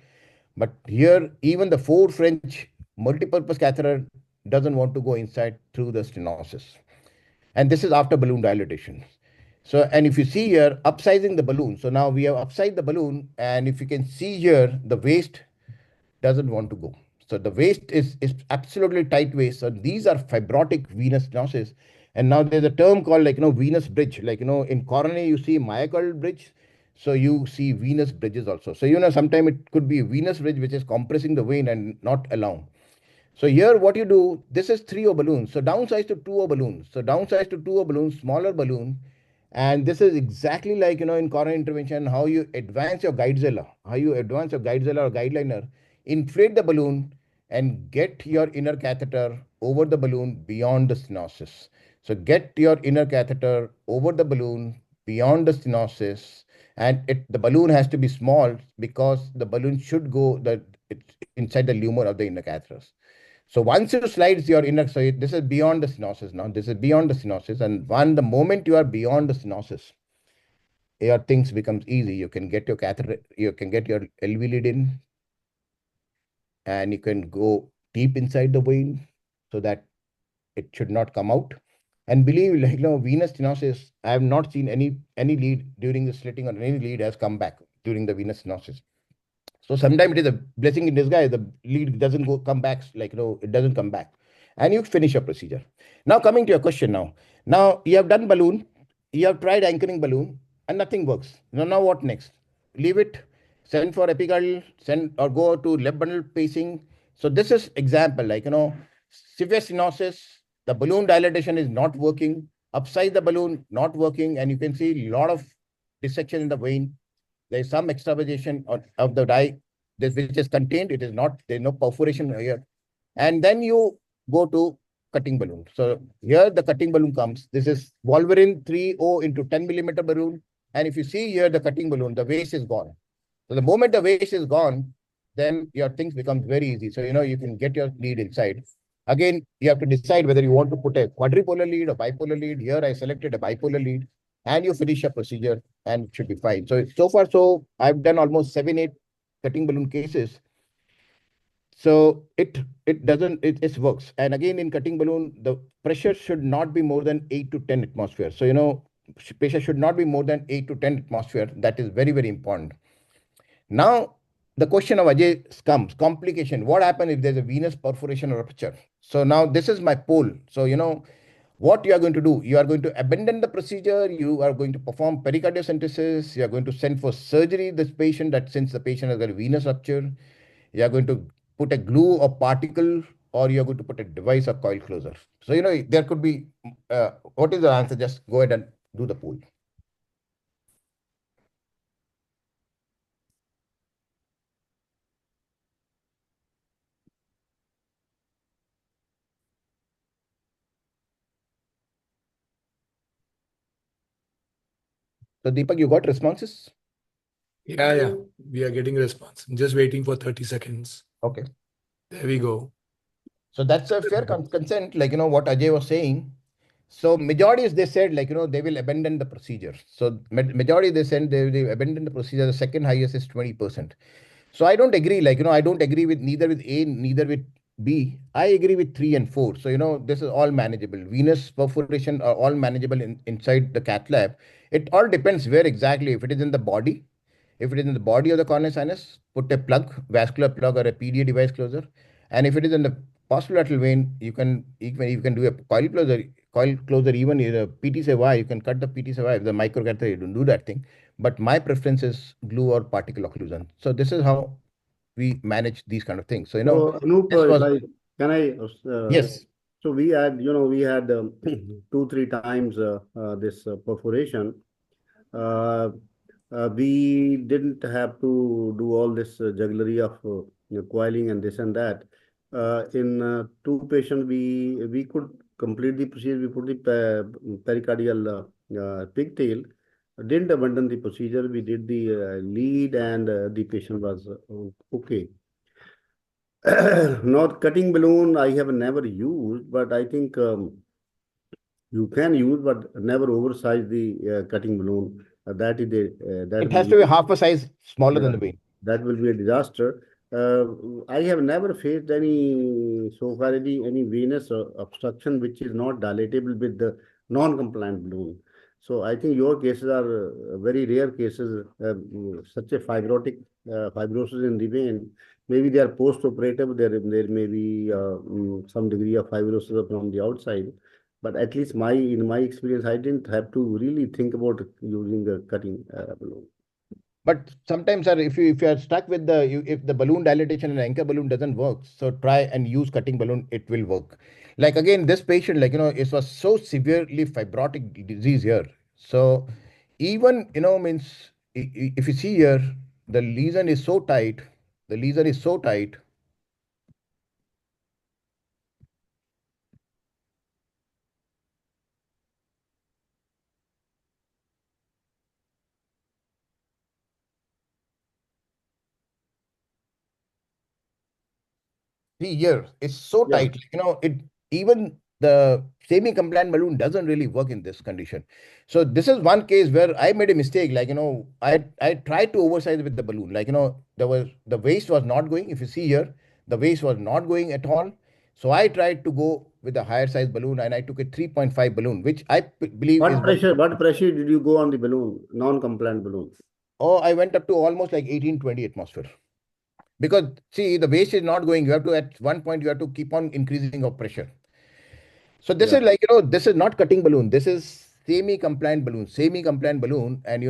But here, even the 4 French multipurpose catheter doesn't want to go inside through the stenosis. And this is after balloon dilatation. So, and if you see here, upsizing the balloon. So now we have upsized the balloon. And if you can see here, the waist doesn't want to go. So the waist is absolutely tight waist. So these are fibrotic venous stenosis. And now there's a term called like, venous bridge. Like, in coronary, you see myocardial bridge. So you see venous bridges also. So, sometimes it could be venous bridge, which is compressing the vein and not allowing. So here what you do, this is 3O balloon. So downsize to 2O balloon. So downsize to 2O balloon, smaller balloon. And this is exactly like, in coronary intervention, how you advance your guidezilla, or guideliner, inflate the balloon and get your inner catheter over the balloon beyond the stenosis. So get your inner catheter over the balloon beyond the stenosis, and the balloon has to be small because the balloon should go inside the lumen of the inner catheters. So once you slide your inner, so this is beyond the stenosis now. This is beyond the stenosis. And the moment you are beyond the stenosis, your things becomes easy. You can get your catheter, you can get your LV lead in, and you can go deep inside the vein so that it should not come out. And believe, like, venous stenosis, I have not seen any lead during the slitting, or any lead has come back during the venous stenosis. So sometimes it is a blessing in disguise. The lead doesn't come back, like, it doesn't come back. And you finish your procedure. Now, coming to your question now. Now, you have done balloon, you have tried anchoring balloon, and nothing works. Now what next? Leave it, send for epicardial, send or go to left bundle pacing. So this is example, like, severe stenosis, the balloon dilatation is not working, upsize the balloon, not working, and you can see a lot of dissection in the vein. There's some extravasation of the dye, which is contained. It is not, there's no perforation here. And then you go to cutting balloon. So here the cutting balloon comes. This is Wolverine 3O into 10 millimeter balloon. And if you see here the cutting balloon, the waste is gone. So the moment the waste is gone, then your things become very easy. So, you can get your lead inside. Again, you have to decide whether you want to put a quadripolar lead or bipolar lead. Here I selected a bipolar lead, and you finish your procedure and it should be fine. So far, I've done almost 7-8 cutting balloon cases. So it works. And again, in cutting balloon, the pressure should not be more than 8 to 10 atmosphere. So, pressure should not be more than 8 to 10 atmosphere. That is very, very important. Now, the question of Ajay comes, complication. What happens if there's a venous perforation or rupture? So now this is my poll. So, what you are going to do, you are going to abandon the procedure, you are going to perform pericardiocentesis, you are going to send for surgery this patient, that since the patient has got a venous rupture, you are going to put a glue or particle, or you are going to put a device or coil closer. So, there could be, what is the answer? Just go ahead and do the poll. So, Deepak, you got responses? Yeah. We are getting response. I'm just waiting for 30 seconds. Okay. There we go. So that's a fair consent, like, what Ajay was saying. So majority is, they said, like, they will abandon the procedure. So majority, they said they abandon the procedure. The second highest is 20%. So I don't agree, like, I don't agree with neither with A, neither with B. I agree with 3 and 4. So, this is all manageable. Venous perforation are all manageable inside the cath lab. It all depends where exactly. If it is in the body, if it is in the body of the coronary sinus, put a plug, vascular plug, or a PDA device closer. And if it is in the posterolateral vein, you can do a coil closer, even in a PTCY, you can cut the PTCY. If the microcatheter, you don't do that thing. But my preference is glue or particle occlusion. So this is how we manage these kind of things. So, So, Anup, this was, can I? yes. So we had, we had 2-3 times this perforation. We didn't have to do all this jugglery of coiling and this and that. In 2 patients, we could complete the procedure. We put the pericardial pigtail. Didn't abandon the procedure. We did the lead, and the patient was okay. Not cutting balloon, I have never used, but I think you can use, but never oversize the cutting balloon. That is that It has to be half a size smaller than yeah, the vein. that will be a disaster. I have never faced any so far any venous obstruction which is not dilatable with the non-compliant balloon. So I think your cases are very rare cases, such a fibrosis in the vein. Maybe they are post-operative. There may be some degree of fibrosis from the outside. But at least in my experience, I didn't have to really think about using a cutting balloon. But sometimes, sir, if you are stuck with if the balloon dilatation and anchor balloon doesn't work, so try and use cutting balloon. It will work. Like, again, this patient, like, it was so severely fibrotic disease here. So even, means if you see here, the lesion is so tight. The lesion is so tight. See here, it's so Yeah. tight. Even the semi-compliant balloon doesn't really work in this condition. So this is one case where I made a mistake. Like, I tried to oversize with the balloon. Like, the waste was not going. If you see here, the waste was not going at all. So I tried to go with a higher size balloon, and I took a 3.5 balloon, which I believe is What pressure did you go on the balloon, non-compliant balloon? Oh, I went up to almost like 18-20 atmosphere. Because see, the waste is not going. You have to, at one point, you have to keep on increasing of pressure. So this Yeah. is like, this is not cutting balloon. This is semi-compliant balloon. Semi-compliant balloon. And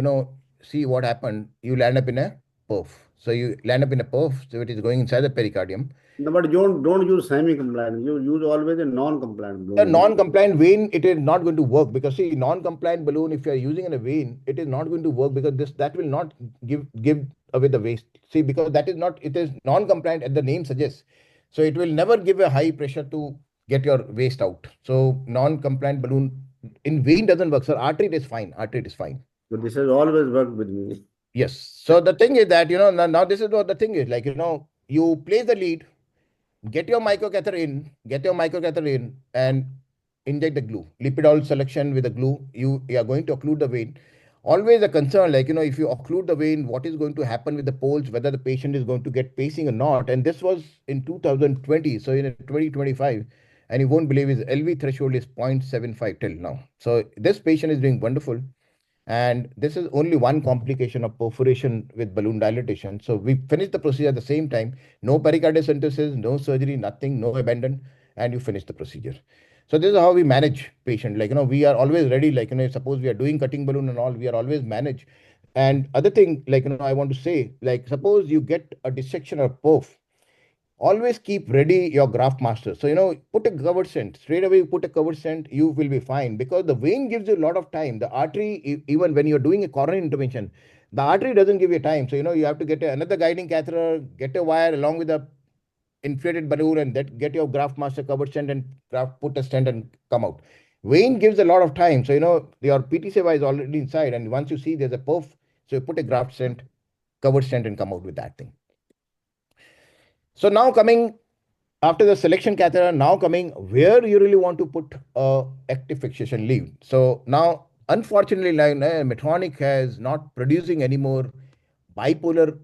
see what happened. You land up in a perf. So you land up in a perf. So it is going inside the pericardium. No, but don't use semi-compliant. You use always a non-compliant A balloon. non-compliant vein, it is not going to work, because see, non-compliant balloon, if you are using in a vein, it is not going to work, because that will not give away the waste. See, because that is not, it is non-compliant as the name suggests. So it will never give a high pressure to get your waste out. So non-compliant balloon in vein doesn't work. So artery it is fine. Artery it is fine. But this has always worked with me. Yes. So the thing is that, now this is what the thing is, like, you place the lead, get your microcatheter in, and inject the glue. Lipidol selection with the glue, you are going to occlude the vein. Always a concern, like, if you occlude the vein, what is going to happen with the poles, whether the patient is going to get pacing or not. And this was in 2020. So in 2025, and you won't believe his LV threshold is 0.75 till now. So this patient is doing wonderful. And this is only one complication of perforation with balloon dilatation. So we finished the procedure at the same time. No pericardiocentesis, no surgery, nothing, no abandon, and you finish the procedure. So this is how we manage patient. Like, we are always ready. Like, suppose we are doing cutting balloon and all, we are always managed. And other thing, like, I want to say, like, suppose you get a dissection or perf, always keep ready your graft master. So, put a covered stent. Straight away, you put a covered stent, you will be fine, because the vein gives you a lot of time. The artery, even when you're doing a coronary intervention, the artery doesn't give you time. So, you have to get another guiding catheter, get a wire along with a inflated balloon, and that get your graft master covered stent and put a stent and come out. Vein gives a lot of time. So, your PTCY is already inside. And once you see there's a perf, so you put a graft stent, covered stent, and come out with that thing. So now coming after the selection catheter, now coming where you really want to put a active fixation lead. So now, unfortunately, like, Medtronic has not producing anymore bipolar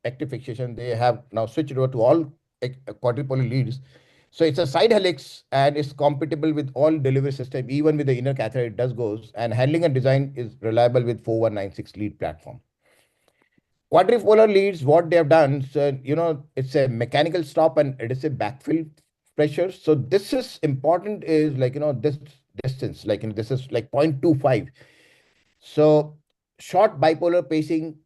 active fixation. They have now switched over to all quadrupolar leads. So it's a side helix, and it's compatible with all delivery system, even with the inner catheter, it does goes. And handling and design is reliable with 4196 lead platform. Quadripolar leads, what they have done, so, it's a mechanical stop and it is a backfill pressure. So this is important, is like, this distance, like, this is like 0.25. So short bipolar pacing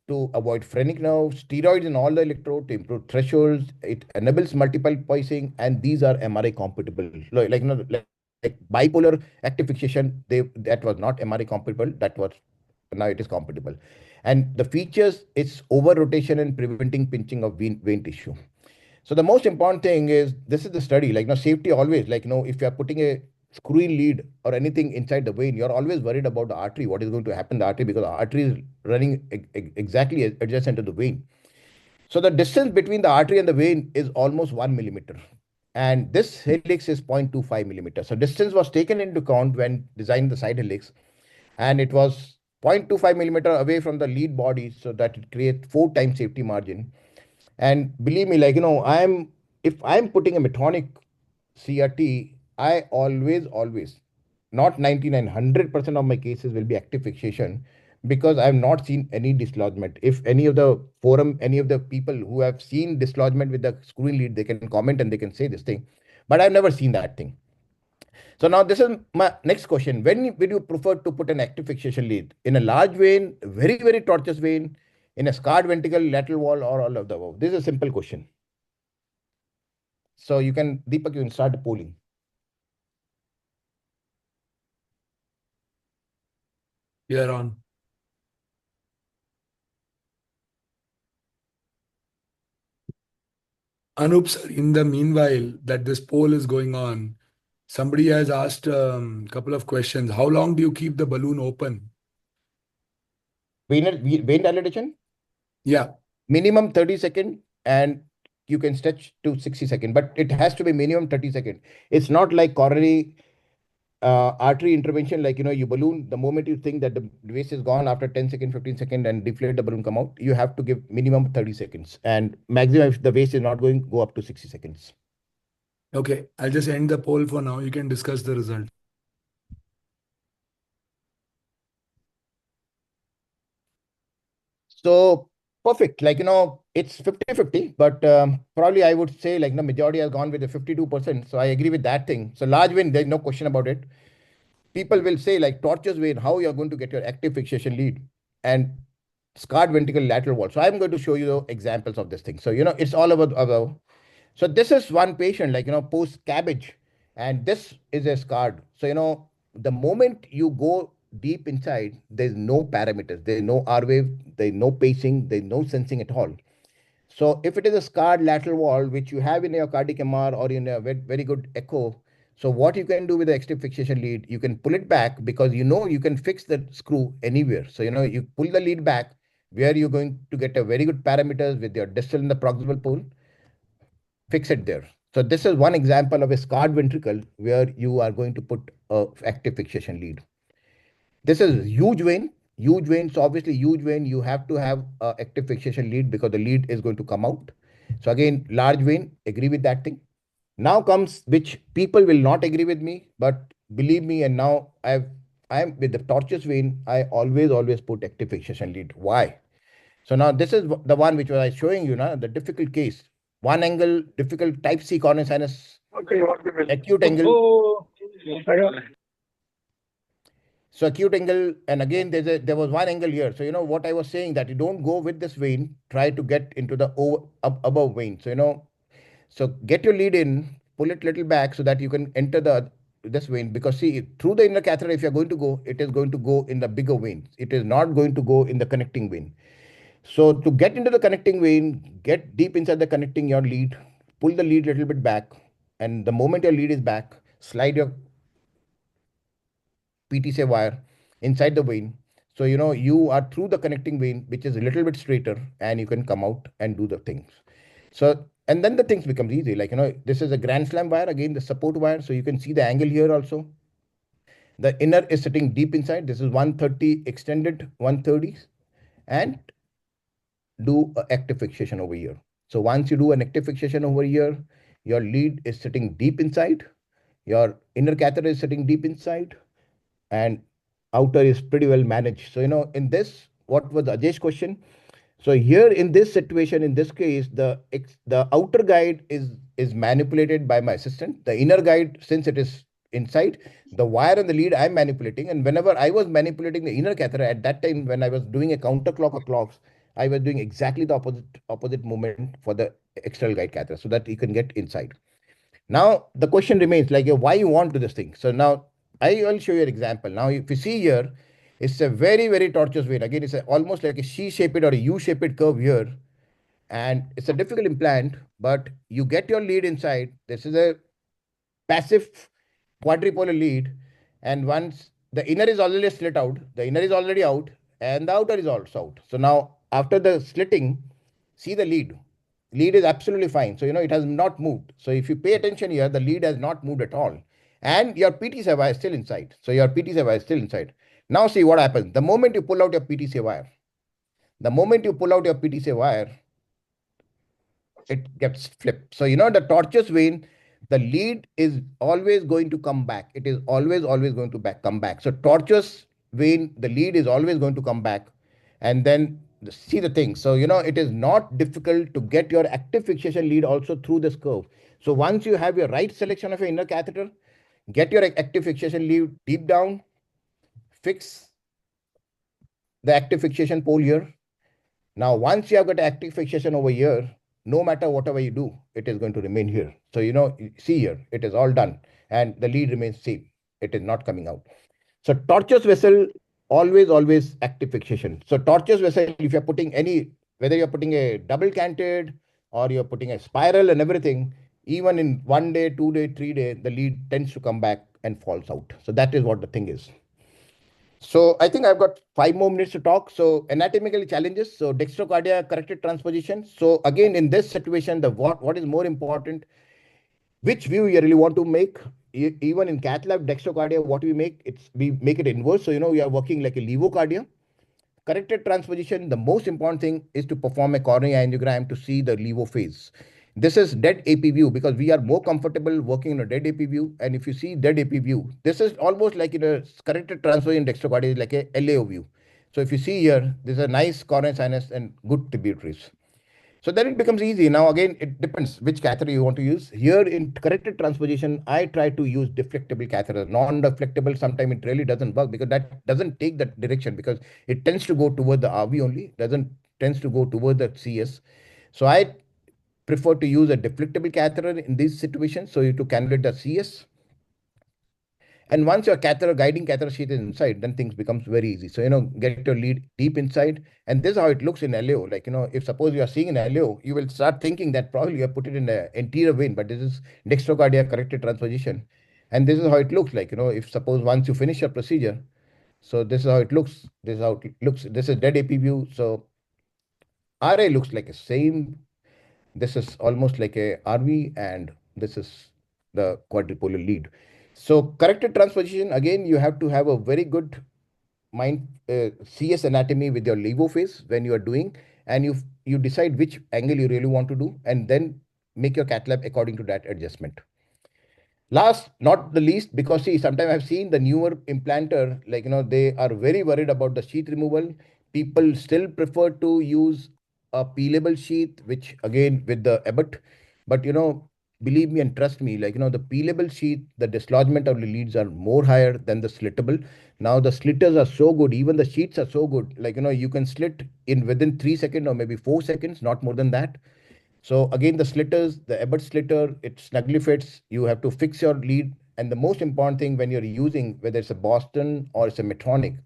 to avoid phrenic nerve, steroids in all the electrode to improve thresholds. It enables multiple pacing, and these are MRI compatible. Like bipolar active fixation, that was not MRI compatible. That was, now it is compatible. And the features, it's over rotation and preventing pinching of vein tissue. So the most important thing is, this is the study, like, safety always, like, if you are putting a screw lead or anything inside the vein, you're always worried about the artery, what is going to happen to the artery, because the artery is running exactly adjacent to the vein. So the distance between the artery and the vein is almost 1 millimeter. And this helix is 0.25 millimeters. So distance was taken into account when designing the side helix. And it was 0.25 millimeter away from the lead body, so that it creates 4 times safety margin. And believe me, like, if I'm putting a Medtronic CRT, I always, not 99, 100% of my cases will be active fixation, because I have not seen any dislodgement. If any of the forum, any of the people who have seen dislodgement with the screwing lead, they can comment and they can say this thing. But I've never seen that thing. So now this is my next question. When will you prefer to put an active fixation lead? In a large vein, very, very tortuous vein, in a scarred ventricle, lateral wall, or all of the above? This is a simple question. So you can, Deepak, you can start polling. You're on. Anup, sir, in the meanwhile that this poll is going on, somebody has asked a couple of questions. How long do you keep the balloon open? Vein dilatation? Yeah. Minimum 30 seconds, and you can stretch to 60 seconds, but it has to be minimum 30 seconds. It's not like coronary artery intervention, like, you balloon, the moment you think that the waste is gone, after 10 seconds, 15 seconds, and deflate the balloon, come out, you have to give minimum 30 seconds. And maximum, if the waste is not going, go up to 60 seconds. Okay, I'll just end the poll for now. You can discuss the result. So perfect. It's 50-50, but probably I would say majority has gone with the 52%. So I agree with that thing. So large vein, there's no question about it. People will say tortuous vein, how you're going to get your active fixation lead and scarred ventricle lateral wall. So I'm going to show you the examples of this thing. So, it's all about. So this is one patient, post cabbage, and this is a scarred. So, the moment you go deep inside, there's no parameters, there's no R wave, there's no pacing, there's no sensing at all. So if it is a scarred lateral wall, which you have in your cardiac MR or in a very good echo, so what you can do with the active fixation lead, you can pull it back because you can fix the screw anywhere. So, you pull the lead back where you're going to get a very good parameters with your distal and the proximal pole, fix it there. So this is one example of a scarred ventricle where you are going to put a active fixation lead. This is huge vein. Huge vein. So obviously huge vein, you have to have a active fixation lead because the lead is going to come out. So again, large vein, agree with that thing. Now comes, which people will not agree with me, but believe me, and now I'm with the tortuous vein, I always put active fixation lead. Why? So now this is the one which was I showing you now, the difficult case. One angle, difficult type C coronary sinus, acute angle. So acute angle, and again, there was one angle here. So, what I was saying that you don't go with this vein, try to get into the above vein. So, so get your lead in, pull it little back so that you can enter this vein, because see, through the inner catheter, if you're going to go, it is going to go in the bigger vein. It is not going to go in the connecting vein. So to get into the connecting vein, get deep inside the connecting your lead, pull the lead a little bit back, and the moment your lead is back, slide your PTC wire inside the vein. So, you are through the connecting vein, which is a little bit straighter, and you can come out and do the things. So, and then the things becomes easy. This is a Grand Slam wire, again, the support wire. So you can see the angle here also. The inner is sitting deep inside. This is 130 extended 130, and do an active fixation over here. So once you do an active fixation over here, your lead is sitting deep inside, your inner catheter is sitting deep inside, and outer is pretty well managed. So, in this, what was Ajay's question? So here in this situation, in this case, the outer guide is manipulated by my assistant. The inner guide, since it is inside, the wire and the lead I'm manipulating. And whenever I was manipulating the inner catheter, at that time when I was doing a counterclock or clocks, I was doing exactly the opposite movement for the external guide catheter so that you can get inside. Now the question remains why you want to this thing. So now I will show you an example. Now if you see here, it's a very tortuous vein. Again, it's almost like a C-shaped or a U-shaped curve here. And it's a difficult implant, but you get your lead inside. This is a passive quadripolar lead. And once the inner is already slit out, the inner is already out, and the outer is also out. So now after the slitting, see the lead. Lead is absolutely fine. So, it has not moved. So if you pay attention here, the lead has not moved at all. And your PTC wire is still inside. So your PTC wire is still inside. Now see what happens. The moment you pull out your PTC wire, it gets flipped. So, the tortuous vein, the lead is always going to come back. It is always going to come back. So tortuous vein, the lead is always going to come back. And then see the thing. So, it is not difficult to get your active fixation lead also through this curve. So once you have your right selection of your inner catheter, get your active fixation lead deep down, fix the active fixation pole here. Now, once you have got active fixation over here, no matter whatever you do, it is going to remain here. So, see here, it is all done and the lead remains same. It is not coming out. So tortuous vessel, always active fixation. So tortuous vessel, if you're putting whether you're putting a double canted or you're putting a spiral and everything, even in 1 day, 2 day, 3 day, the lead tends to come back and falls out. So that is what the thing is. So I think I've got 5 more minutes to talk. So anatomical challenges. So dextrocardia corrected transposition. So again, in this situation, what is more important, which view you really want to make. Even in cath lab dextrocardia, what we make it inverse. So, we are working like a levocardia. Corrected transposition, the most important thing is to perform a coronary angiogram to see the levo phase. This is dead AP view because we are more comfortable working in a dead AP view. And if you see dead AP view, this is almost like in a corrected transfer in dextrocardia, like a LAO view. So if you see here, this is a nice coronary sinus and good tributaries. So then it becomes easy. Now, again, it depends which catheter you want to use. Here in corrected transposition, I try to use deflectable catheter. Non-deflectable, sometimes it really doesn't work because that doesn't take that direction because it tends to go toward the RV only, doesn't tends to go toward the CS. So I prefer to use a deflectable catheter in these situations. So you to cannulate the CS. And once your catheter, guiding catheter sheath is inside, then things becomes very easy. So, get your lead deep inside. And this is how it looks in LAO. Like, if suppose you are seeing an LAO, you will start thinking that probably you have put it in the anterior vein, but this is dextrocardia corrected transposition. And this is how it looks like, if suppose once you finish your procedure. So this is how it looks. This is how it looks. This is dead AP view. So RA looks like a same. This is almost like a RV, and this is the quadripolar lead. So corrected transposition, again, you have to have a very good mind CS anatomy with your levo phase when you are doing, and you decide which angle you really want to do, and then make your cath lab according to that adjustment. Last, not the least, because see, sometimes I've seen the newer implanter, like, they are very worried about the sheath removal. People still prefer to use a peelable sheath, which again with the Abbott. But, believe me and trust me, like, the peelable sheath, the dislodgement of the leads are more higher than the slittable. Now the slitters are so good, even the sheets are so good. Like, you can slit in within 3 seconds or maybe 4 seconds, not more than that. So again, the slitters, the Abbott slitter, it snugly fits. You have to fix your lead. And the most important thing when you're using, whether it's a Boston or it's a Medtronic,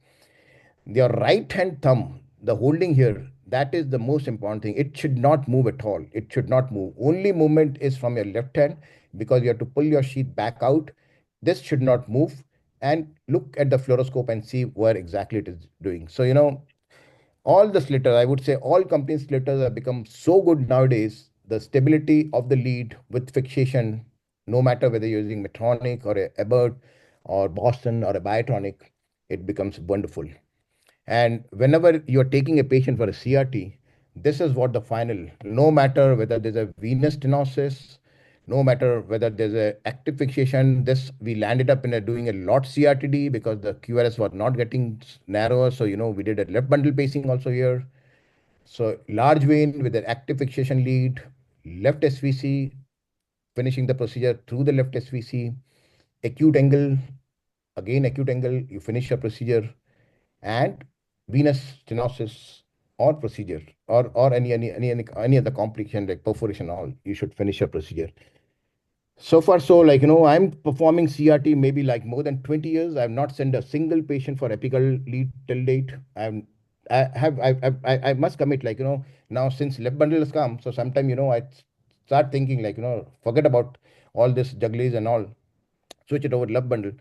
your right hand thumb, the holding here, that is the most important thing. It should not move at all. It should not move. Only movement is from your left hand because you have to pull your sheath back out. This should not move. And look at the fluoroscope and see where exactly it is doing. So, all the slitters, I would say all company slitters have become so good nowadays. The stability of the lead with fixation, no matter whether you're using Medtronic or a Abbott or Boston or a Biotronic, it becomes wonderful. And whenever you're taking a patient for a CRT, this is what the final, no matter whether there's a venous stenosis, no matter whether there's a active fixation, this we landed up in doing a lot CRTD because the QRS was not getting narrower. So, we did a left bundle pacing also here. So large vein with an active fixation lead, left SVC, finishing the procedure through the left SVC, acute angle, again acute angle, you finish your procedure, and venous stenosis or procedure or any other complication like perforation, all you should finish your procedure. So far, so like, I'm performing CRT maybe like more than 20 years. I've not sent a single patient for apical lead till date. I must commit, like, now since left bundle has come, so sometime, I start thinking like, forget about all this jugglies and all, switch it over to left bundle.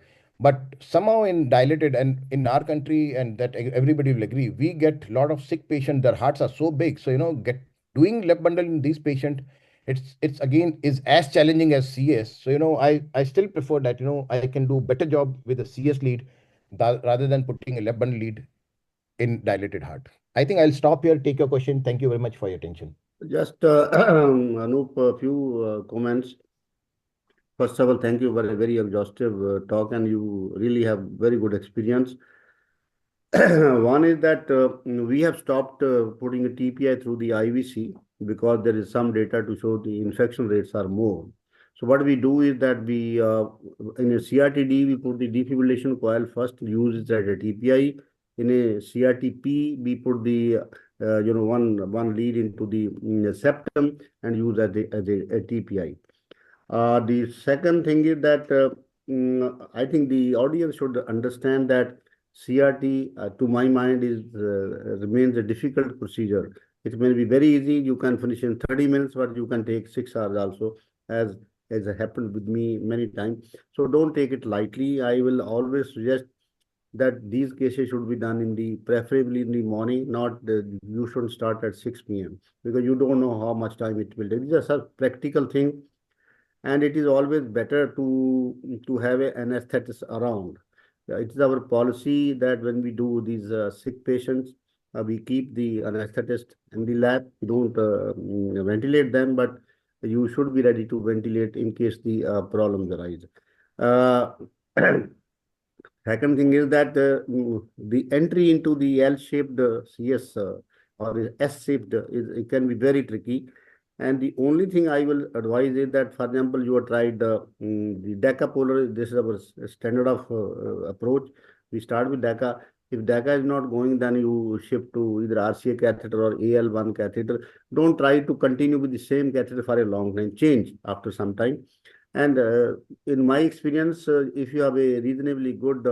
But somehow in dilated and in our country, and that everybody will agree, we get a lot of sick patients, their hearts are so big. So, doing left bundle in these patients, it's again is as challenging as CS. So, I still prefer that, I can do better job with a CS lead rather than putting a left bundle lead in dilated heart. I think I'll stop here, take your question. Thank you very much for your attention. Just Anup, a few comments. First of all, thank you for a very exhaustive talk, and you really have very good experience. One is that we have stopped putting a TPI through the IVC because there is some data to show the infection rates are more. So what we do is that we, in a CRTD, we put the defibrillation coil first, use it as a TPI. In a CRTP, we put the one lead into the septum and use as a TPI. The second thing is that I think the audience should understand that CRT, to my mind, is remains a difficult procedure. It may be very easy. You can finish in 30 minutes, but you can take 6 hours also, as happened with me many times. So don't take it lightly. I will always suggest that these cases should be done preferably in the morning, you shouldn't start at 6 p.m. because you don't know how much time it will take. These are such practical thing, and it is always better to have an anesthetist around. It is our policy that when we do these sick patients, we keep the anesthetist in the lab. We don't ventilate them, but you should be ready to ventilate in case the problems arise. Uh, Second thing is that the entry into the L-shaped CS or S-shaped it can be very tricky. And the only thing I will advise is that, for example, you have tried the decapolar. This is our standard of approach. We start with DECA. If DECA is not going, then you shift to either RCA catheter or AL1 catheter. Don't try to continue with the same catheter for a long time. Change after some time. And in my experience, if you have a reasonably good,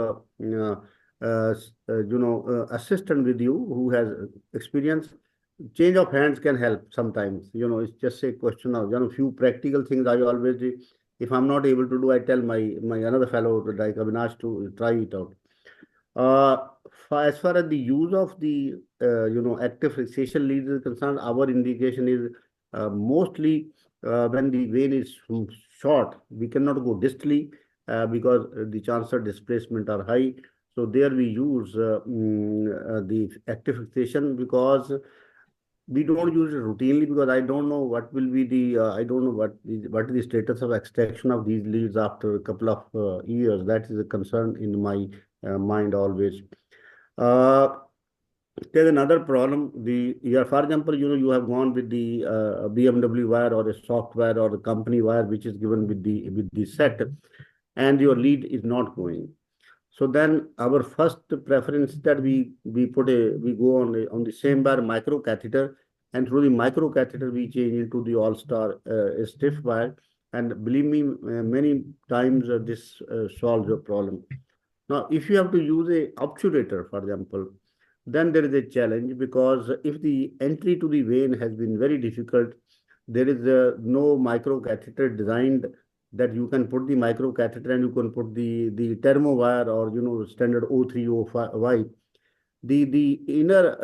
assistant with you who has experience, change of hands can help sometimes. It's just a question of, few practical things I always do. If I'm not able to do, I tell my another fellow like Avinash to try it out. As far as the use of the active fixation leads is concerned, our indication is mostly when the vein is short, we cannot go distally because the chance of displacement are high. So there we use the active fixation, because we don't use it routinely, because I don't know what will be the I don't know what is the status of extraction of these leads after a couple of years. That is a concern in my mind always. There's another problem. For example, you have gone with the BMW wire or a software or a company wire which is given with the set, and your lead is not going. So then our first preference that we go on the same wire micro catheter, and through the micro catheter we change into the all-star stiff wire. And believe me, many times this solves your problem. Now, if you have to use a obturator, for example, then there is a challenge, because if the entry to the vein has been very difficult, there is no micro catheter designed that you can put the micro catheter and you can put the thermo wire or standard O3 O5. The inner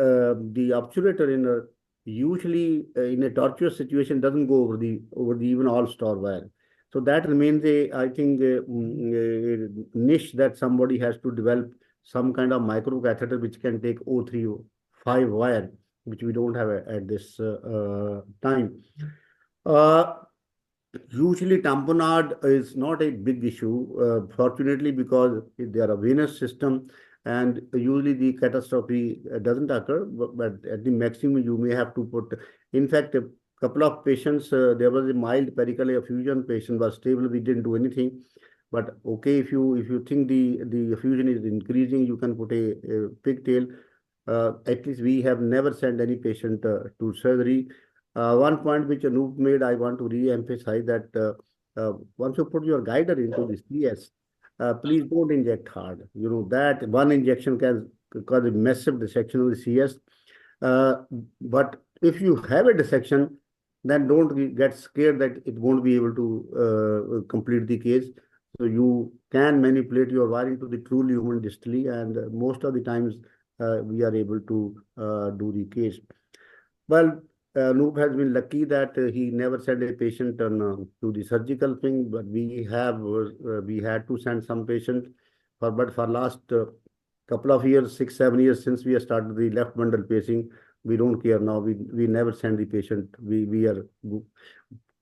the obturator inner usually in a tortuous situation doesn't go over the even all-star wire. So that remains I think a niche that somebody has to develop, some kind of micro catheter which can take O3 O5 wire, which we don't have at this time. Usually tamponade is not a big issue, fortunately, because they are a venous system, and usually the catastrophe doesn't occur, but at the maximum you may have to put. In fact, a couple of patients, there was a mild pericardial effusion, patient was stable, we didn't do anything. But okay, if you think the effusion is increasing, you can put a pigtail. At least we have never sent any patient to surgery. One point which Anup made, I want to re-emphasize that once you put your guider into the CS, please don't inject hard. That one injection can cause a massive dissection of the CS. But if you have a dissection, then don't get scared that it won't be able to complete the case. So you can manipulate your wire into the truly human distally, and most of the times we are able to do the case. Well, Noop has been lucky that he never sent a patient on to the surgical thing, but we had to send some patient but for last couple of years, 6-7 years since we have started the left bundle pacing, we don't care now. We never send the patient.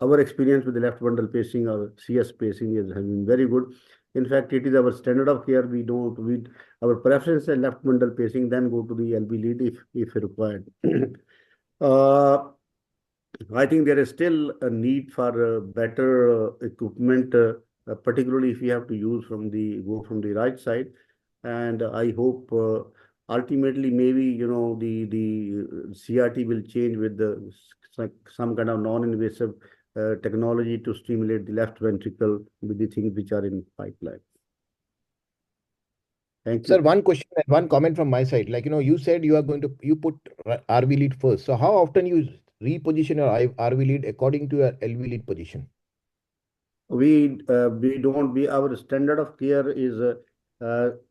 Our experience with the left bundle pacing or CS pacing has been very good. In fact, it is our standard of care. Our preference is left bundle pacing, then go to the LB lead if required. I think there is still a need for better equipment, particularly if you have to go from the right side. And I hope ultimately maybe the CRT will change with some kind of non-invasive technology to stimulate the left ventricle with the things which are in pipeline. Thank you. Sir, one question and one comment from my side. You said you put RV lead first. So how often you reposition your RV lead according to your LV lead position? Our standard of care is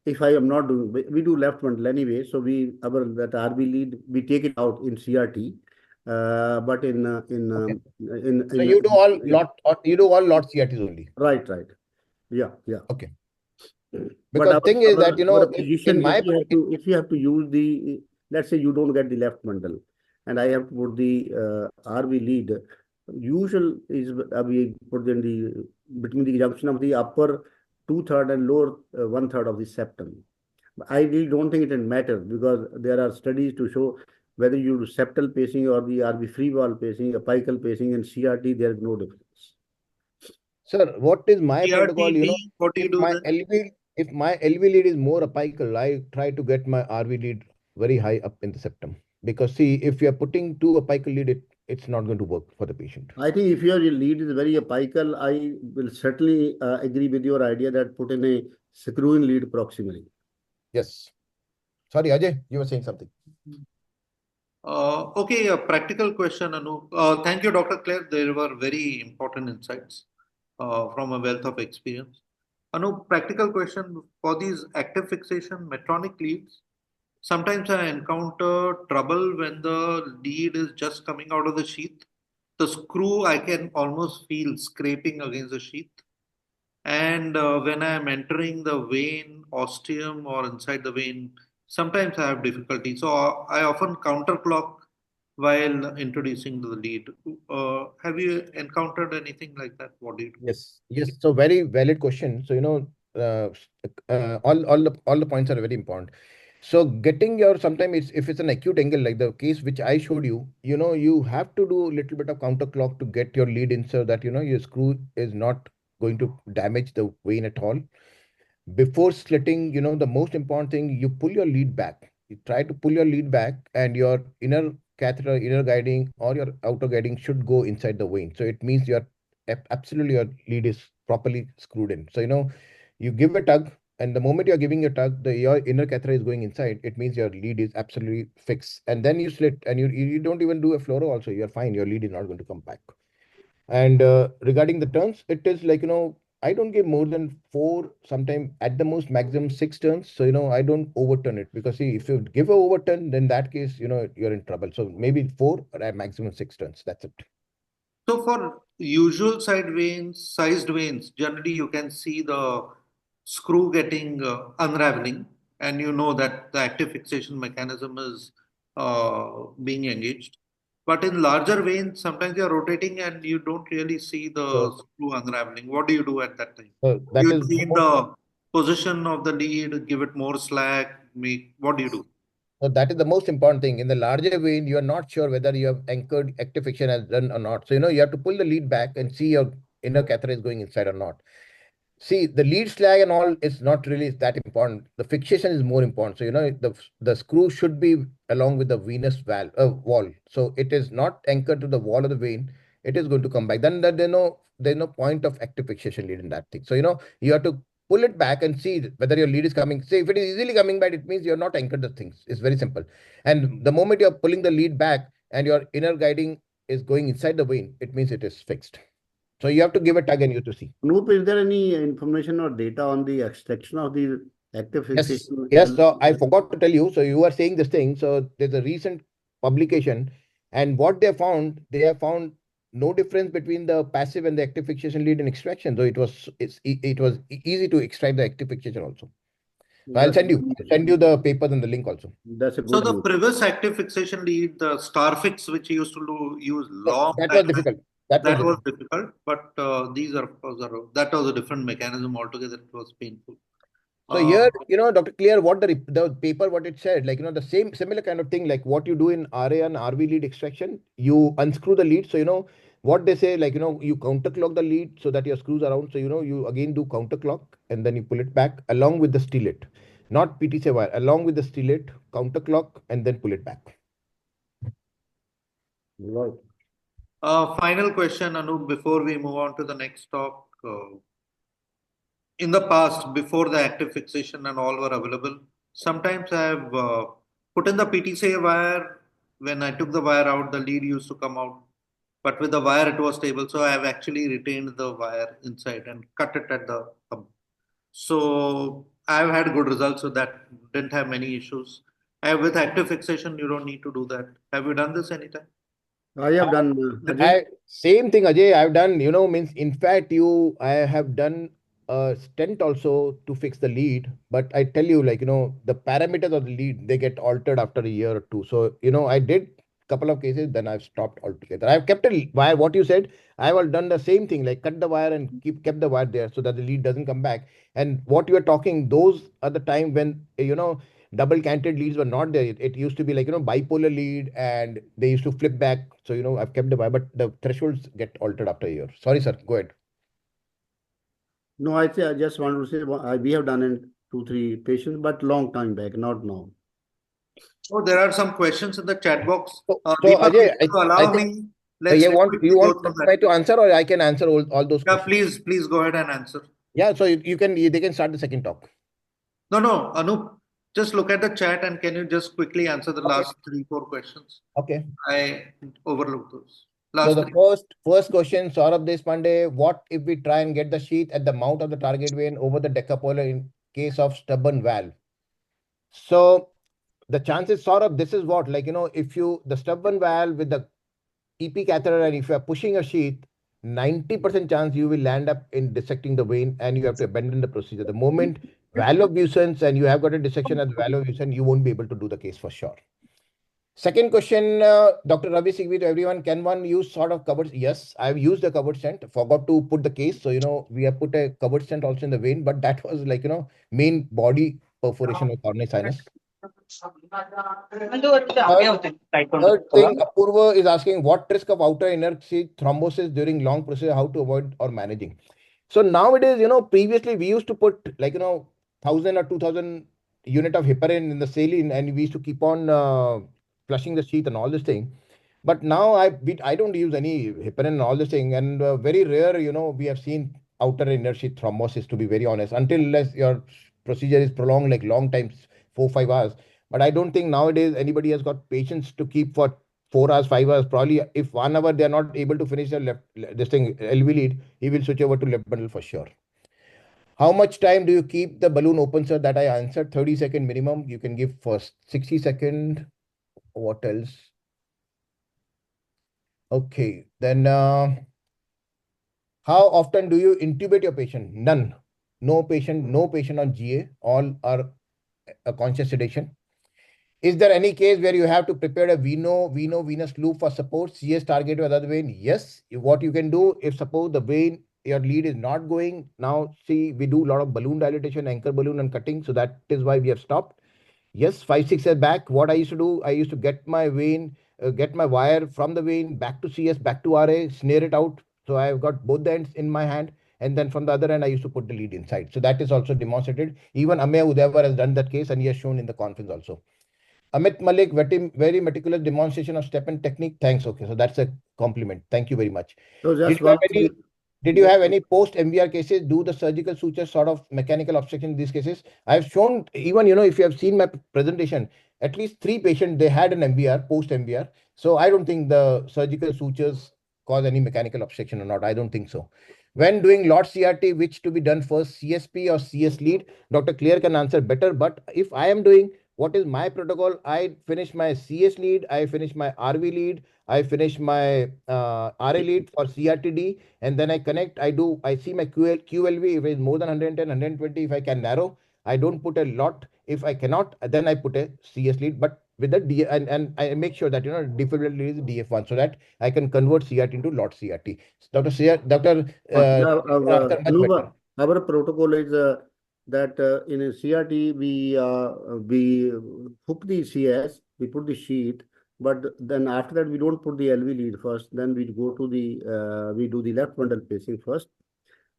if I am not doing, we do left bundle anyway. So that RV lead, we take it out in CRT. But So you do all lot CRTs only. Right. Yeah. Okay. But Because thing is that if you have to use let's say you don't get the left bundle, and I have to put the RV lead. Usual is we put in the between the junction of the upper two-third and lower one-third of the septum. I really don't think it will matter because there are studies to show whether you do septal pacing or the RB free wall pacing, apical pacing, and CRT, there is no difference. Sir, what is my protocol? CRTD, what do you If do my then? LV lead is more apical, I try to get my RV lead very high up in the septum. Because see, if you are putting too apical lead, it's not going to work for the patient. I think if your lead is very apical, I will certainly agree with your idea that put in a screw-in lead proximally. Yes. Sorry, Ajay, you were saying something. Okay, a practical question, Anu. Thank you, Dr. Claire. There were very important insights from a wealth of experience. Anu, practical question for these active fixation Medtronic leads. Sometimes I encounter trouble when the lead is just coming out of the sheath. The screw I can almost feel scraping against the sheath. And when I am entering the vein, ostium, or inside the vein, sometimes I have difficulty. So I often counterclock while introducing the lead. Have you encountered anything like that? What do you do? Yes, yes. So very valid question. So uh, all the points are very important. So getting your sometimes if it's an acute angle like the case which I showed you, you have to do a little bit of counterclock to get your lead in so that your screw is not going to damage the vein at all. Before slitting, the most important thing, you pull your lead back. You try to pull your lead back, and your inner catheter, inner guiding, or your outer guiding should go inside the vein. So it means absolutely your lead is properly screwed in. So you give a tug, and the moment you're giving a tug, your inner catheter is going inside. It means your lead is absolutely fixed. And then you slit, and you don't even do a fluoro. Also, you're fine. Your lead is not going to come back. And regarding the turns, it is like, I don't give more than four, sometimes at the most maximum 6 turns. So, I don't overturn it because see, if you give a overturn, then that case, you're in trouble. So maybe four or at maximum 6 turns. That's it. So for usual side veins, sized veins, generally you can see the screw getting unraveling, and you know that the active fixation mechanism is being engaged. But in larger veins, sometimes you're rotating and you don't really see the So, screw unraveling. What do you do at that time? so that You is the change most the position of the lead, give it more slack, make what do you do? So that is the most important thing. In the larger vein, you are not sure whether you have anchored active fiction has done or not. So, you have to pull the lead back and see your inner catheter is going inside or not. See, the lead slag and all is not really that important. The fixation is more important. So, the screw should be along with the venous wall. So it is not anchored to the wall of the vein. It is going to come back. Then there's no point of active fixation lead in that thing. So, you have to pull it back and see whether your lead is coming. Say, if it is easily coming back, it means you're not anchored the things. It's very simple. And the moment you're pulling the lead back and your inner guiding is going inside the vein, it means it is fixed. So you have to give a tug and you have to see. Noop, is there any information or data on the extraction of the active Yes, fixation? yes. So I forgot to tell you. So you were saying this thing. So there's a recent publication, and what they have found no difference between the passive and the active fixation lead in extraction. So it was easy to extract the active fixation also. So That's I'll send you the papers and the link also. that's a So good the news. previous active fixation lead, the Starfix, which you used to use long That time was difficult. That was that was difficult. difficult, but these are, of course, that was a different mechanism altogether. It was painful. So Uh, here, Dr. Clear, what the paper, what it said, like, the same similar kind of thing, like what you do in RA and RV lead extraction, you unscrew the lead. So, what they say, like, you counterclock the lead so that your screws around. So, you again do counterclock and then you pull it back along with the steelet, not PTC wire, along with the steelet, counterclock and then pull it back. Right. Final question, Anup, before we move on to the next talk. In the past, before the active fixation and all were available, sometimes I have put in the PTCA wire. When I took the wire out, the lead used to come out. But with the wire, it was stable. So I have actually retained the wire inside and cut it at the thumb. So I've had good results with that. Didn't have many issues. With active fixation, you don't need to do that. Have you done this anytime? I have done, Ajay. Same thing, Ajay, I've done, means in fact, I have done a stent also to fix the lead, but I tell you, like, the parameters of the lead, they get altered after a year or two. So, I did couple of cases, then I've stopped altogether. I've kept a wire, what you said, I've done the same thing, like cut the wire and kept the wire there so that the lead doesn't come back. And what you are talking, those are the time when, double canted leads were not there. It used to be like, bipolar lead, and they used to flip back. So, I've kept the wire, but the thresholds get altered after a year. Sorry, sir. Go ahead. No, I just want to say we have done in 2-3 patients, but long time back, not now. Oh, there are some questions in the chat box. So Deepak, Ajay, if you allow me, let's you want quickly go through me to that. answer, or I can answer all those Yeah, questions? please go ahead and answer. Yeah, so they can start the second talk. No, Anup, just look at the chat and can you just quickly answer the last 3-4 questions? Okay. I overlooked those. So Last the 3. first question, Saurabh Deshpande, what if we try and get the sheath at the mouth of the target vein over the decapolar in case of stubborn valve? So the chances, Saurabh, this is what, like, if the stubborn valve with the EP catheter, and if you are pushing a sheath, 90% chance you will land up in dissecting the vein and you have to abandon the procedure. The moment valve obstructions and you have got a dissection at the valve obstruction, you won't be able to do the case for sure. Second question, Dr. Ravi Sigvi, to everyone, can one use sort of covered? Yes, I've used a covered stent, forgot to put the case. So, we have put a covered stent also in the vein, but that was like, main body perforation of coronary sinus. Third thing, Apurva is asking, what risk of outer inner sheath thrombosis during long procedure, how to avoid or managing? So nowadays, previously we used to put like, 1,000 or 2,000 unit of heparin in the saline, and we used to keep on flushing the sheath and all this thing. But now I don't use any heparin and all this thing, and very rare, we have seen outer inner sheath thrombosis, to be very honest, unless your procedure is prolonged like long times, 4-5 hours. But I don't think nowadays anybody has got patience to keep for 4 hours, 5 hours. Probably if 1 hour they are not able to finish the this thing LV lead, he will switch over to left bundle for sure. How much time do you keep the balloon open, sir? That I answered. 30-second minimum. You can give first 60-second. What else? Okay. Then how often do you intubate your patient? None. No patient on GA. All are a conscious sedation. Is there any case where you have to prepare a venous loop for support, CS target or other vein? Yes. What you can do, if suppose the vein, your lead is not going, now see, we do a lot of balloon dilatation, anchor balloon and cutting. So that is why we have stopped. Yes, 5-6 years back, what I used to do, I used to get my vein, get my wire from the vein back to CS, back to RA, snare it out. So I've got both the ends in my hand. And then from the other end, I used to put the lead inside. So that is also demonstrated. Even Amey Udavar has done that case, and he has shown in the conference also. Amit Malik, very meticulous demonstration of step and technique. Thanks. Okay, so that's a compliment. Thank you very much. So just one thing. Did you have any post MVR cases? Do the surgical sutures sort of mechanical obstruction in these cases? I've shown, even, if you have seen my presentation, at least 3 patients, they had an MVR, post MVR. So I don't think the surgical sutures cause any mechanical obstruction or not. I don't think so. When doing lot CRT, which to be done first, CSP or CS lead? Dr. Clear can answer better. But if I am doing, what is my protocol? I finish my CS lead, I finish my RV lead, I finish my RA lead for CRTD, and then I connect. I see my QLV. If it is more than 110, 120, if I can narrow, I don't put a lot. If I cannot, then I put a CS lead. But with the D, and I make sure that defibrillator lead is DF1, so that I can convert CRT into lot CRT. Dr. Anuba, our protocol is that in a CRT we hook the CS, we put the sheet, but then after that we don't put the LV lead first. Then we go to the we do the left bundle pacing first,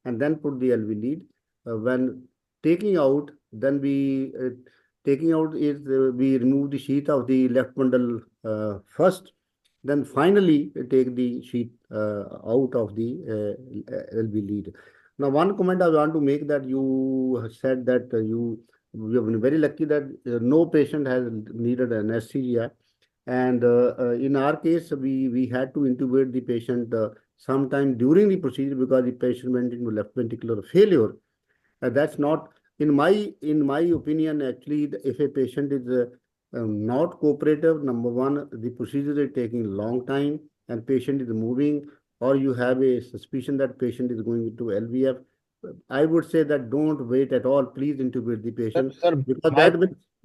and then put the LV lead. When taking out, then we taking out is we remove the sheet of the left bundle first. Then finally take the sheet out of the LV lead. Now, one comment I want to make, that you said that you have been very lucky that no patient has needed anesthesia. And in our case, we had to intubate the patient sometime during the procedure because the patient went into left ventricular failure. That's not, in my opinion, actually, if a patient is not cooperative, number one, the procedure is taking a long time and patient is moving, or you have a suspicion that patient is going into LVF, I would say that don't wait at all. Please intubate the patient. Sir, because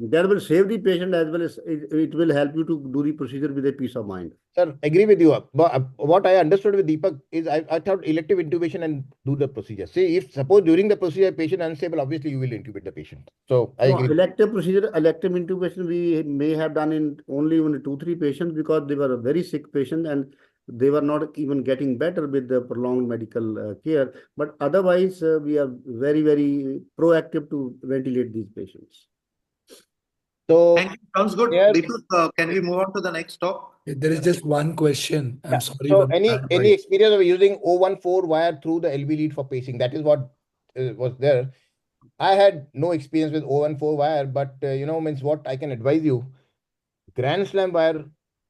That will save the patient as well as it will help you to do the procedure with a peace of mind. Sir, agree with you. But what I understood with Deepak is I thought elective intubation and do the procedure. Say if suppose during the procedure patient unstable, obviously you will intubate the patient. So I No, agree. elective procedure, elective intubation, we may have done in only 2-3 patients because they were a very sick patient and they were not even getting better with the prolonged medical care. But otherwise, we are very, very proactive to ventilate these patients. So Thank you. Sounds good. here, Deepak, can we move on to the next talk? There is just one question. I'm yeah. sorry. So but any bad voice. experience of using 014 wire through the LV lead for pacing? That is what was there. I had no experience with 014 wire, but means what I can advise you. Grand Slam wire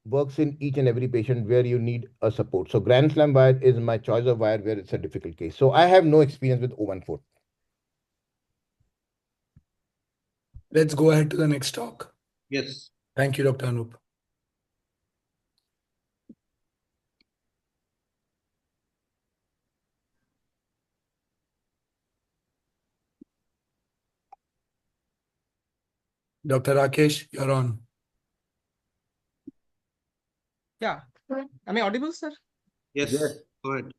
works in each and every patient where you need a support. So Grand Slam wire is my choice of wire where it's a difficult case. So I have no experience with 014. Let's go ahead to the next talk. Yes. Thank you, Dr. Anup. Dr. Rakesh, you're on. Yeah. Am I audible, sir? Yes. Yes. Go ahead.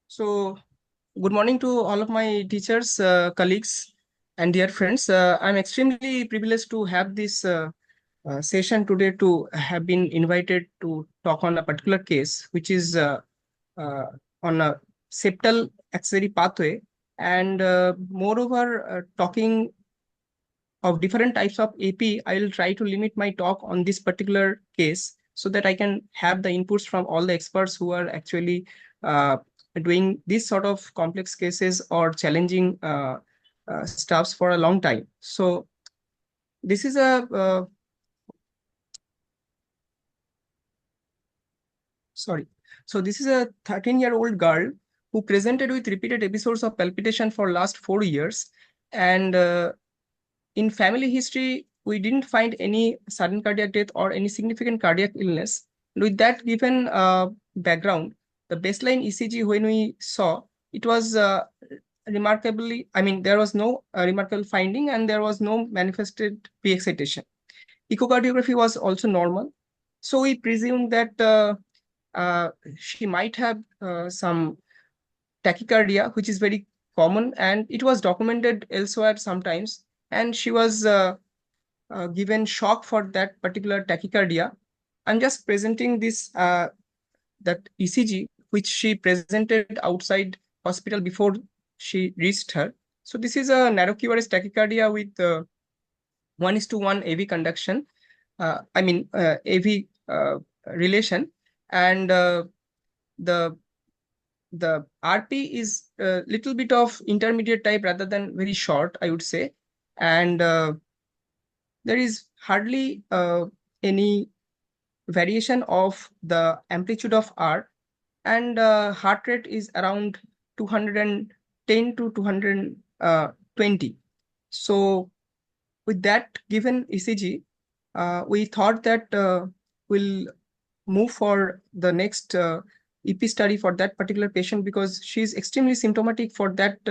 So, good morning to all of my teachers, colleagues, and dear friends. I'm extremely privileged to have this session today to have been invited to talk on a particular case, which is on a septal accessory pathway, and moreover, talking of different types of AP, I'll try to limit my talk on this particular case so that I can have the inputs from all the experts who are actually doing this sort of complex cases or challenging stuffs for a long time. So this is a So this is a 13-year-old girl who presented with repeated episodes of palpitation for last 4 years, and in family history, we didn't find any sudden cardiac death or any significant cardiac illness. With that given background, the baseline ECG when we saw, it was remarkably, there was no remarkable finding and there was no manifested pre-excitation. Echocardiography was also normal. So we presumed that she might have some tachycardia, which is very common and it was documented elsewhere sometimes. And she was given shock for that particular tachycardia. I'm just presenting this that ECG, which she presented outside hospital before she reached her. So this is a narrow QRS tachycardia with 1:1 AV conduction. AV relation, and the RP is a little bit of intermediate type rather than very short, I would say, and there is hardly any variation of the amplitude of R, and heart rate is around 210 to 220. So with that given ECG, we thought that we'll move for the next EP study for that particular patient because she's extremely symptomatic for that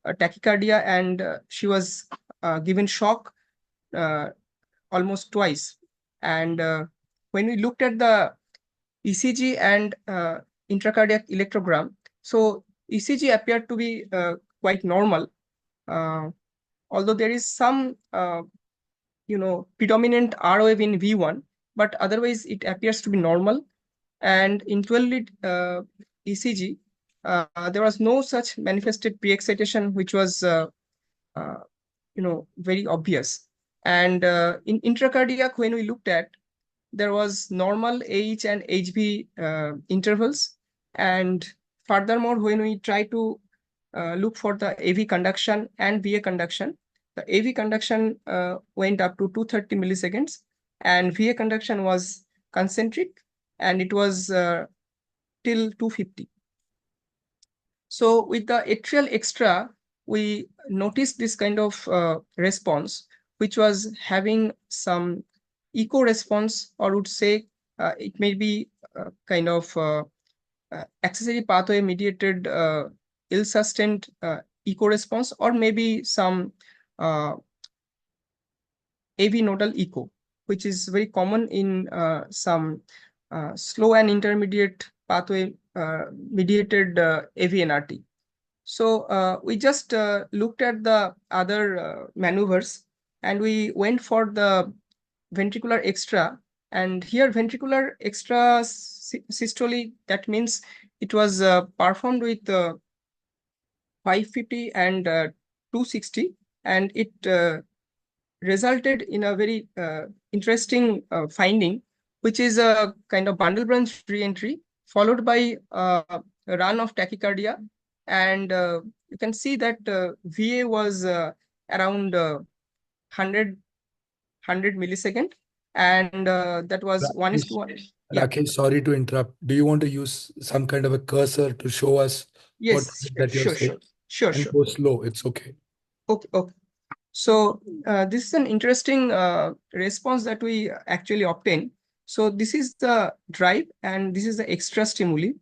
tachycardia, and she was given shock almost twice. And when we looked at the ECG and intracardiac electrogram, so ECG appeared to be quite normal, although there is some predominant R wave in V1, but otherwise it appears to be normal. And in 12-lead ECG, there was no such manifested pre-excitation, which was very obvious. And in intracardiac, when we looked at, there was normal AH and HV intervals. And furthermore, when we try to look for the AV conduction and VA conduction, the AV conduction went up to 230 milliseconds, and VA conduction was concentric, and it was till 250. So with the atrial extra, we noticed this kind of response, which was having some echo response, or would say it may be kind of accessory pathway mediated ill-sustained echo response, or maybe some AV nodal echo, which is very common in some slow and intermediate pathway mediated AVNRT. So we just looked at the other maneuvers, and we went for the ventricular extra. And here ventricular extra systole, that means it was performed with 550 and 260, and it resulted in a very interesting finding, which is a kind of bundle branch re-entry followed by a run of tachycardia. And you can see that VA was around 100 millisecond, and that was 1:1. Yeah. Rakesh, sorry to interrupt. Do you want to use some kind of a cursor to show us what Yes, is it that you're sure. saying? Sure. And go slow. It's okay. Okay. So this is an interesting response that we actually obtain. So this is the drive, and this is the extra stimuli.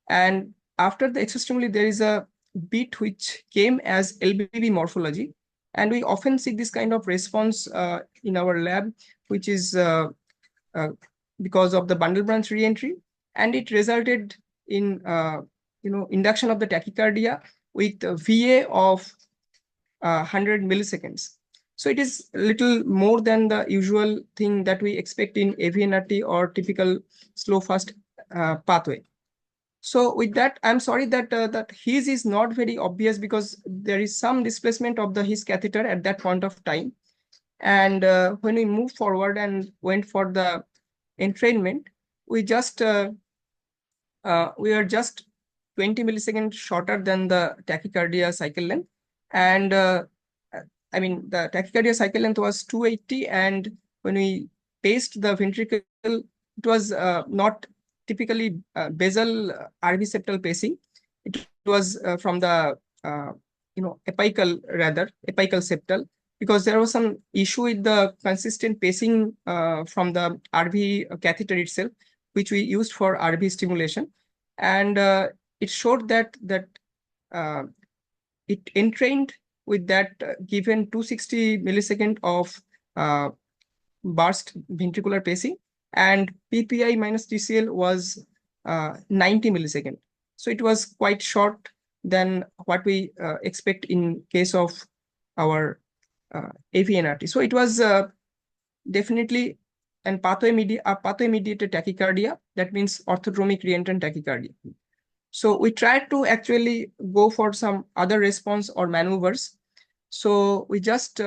And after the extra stimuli, there is a bit which came as LBB morphology. And we often see this kind of response in our lab, which is because of the bundle branch re-entry. And it resulted in induction of the tachycardia with a VA of 100 milliseconds. So it is a little more than the usual thing that we expect in AVNRT or typical slow fast pathway. So with that, I'm sorry that that his is not very obvious, because there is some displacement of the his catheter at that point of time. And when we move forward and went for the entrainment, we just we are just 20 milliseconds shorter than the tachycardia cycle length. And I mean, the tachycardia cycle length was 280, and when we paced the ventricle, it was not typically basal RV septal pacing. It was from the apical septal, because there was some issue with the consistent pacing from the RV catheter itself, which we used for RV stimulation. And it showed that it entrained with that given 260 millisecond of burst ventricular pacing, and PPI minus TCL was 90 millisecond. So it was quite short than what we expect in case of our AVNRT. So it was definitely a pathway mediated tachycardia. That means orthodromic reentrant tachycardia. So we tried to actually go for some other response or maneuvers. So we just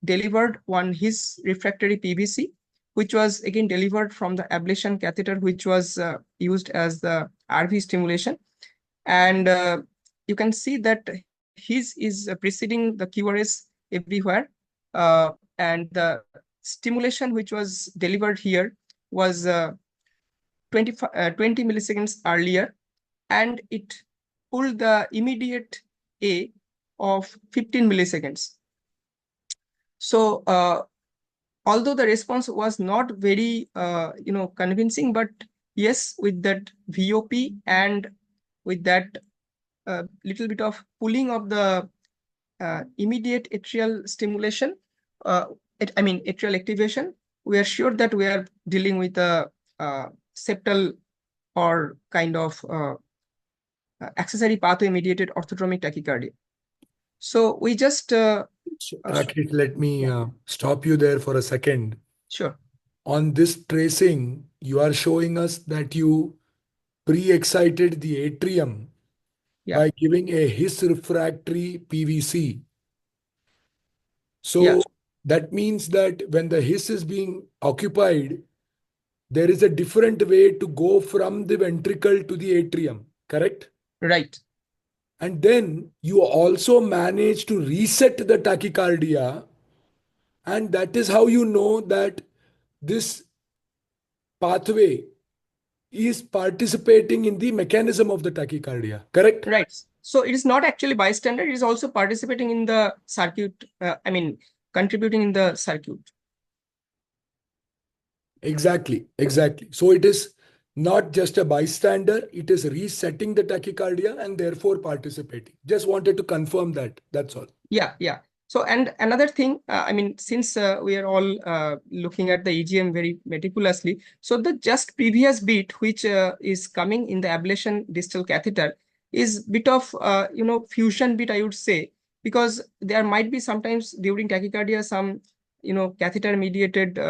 delivered his refractory PVC, which was again delivered from the ablation catheter, which was used as the RV stimulation. And you can see that his is preceding the QRS everywhere. And the stimulation which was delivered here was 20 milliseconds earlier, and it pulled the immediate A of 15 milliseconds. So although the response was not very convincing, but yes, with that VOP and with that little bit of pulling of the immediate atrial stimulation, atrial activation, we are sure that we are dealing with a septal or kind of accessory pathway mediated orthodromic tachycardia. So we just Rakesh, let me stop you there for a second. Sure. On this tracing, you are showing us that you pre-excited the atrium by giving a His refractory PVC. So that means that when the His is being occupied, there is a different way to go from the ventricle to the atrium, correct? Right. And then you also manage to reset the tachycardia. And that is how you know that this pathway is participating in the mechanism of the tachycardia, correct? Right. So it is not actually bystander, it is also participating in the circuit, contributing in the circuit. Exactly. So it is not just a bystander, it is resetting the tachycardia and therefore participating. Just wanted to confirm that. That's all. Yeah. So, and another thing, I mean, since we are all looking at the EGM very meticulously, so the just previous bit, which is coming in the ablation distal catheter, is bit of, fusion bit, I would say, because there might be sometimes during tachycardia some, catheter mediated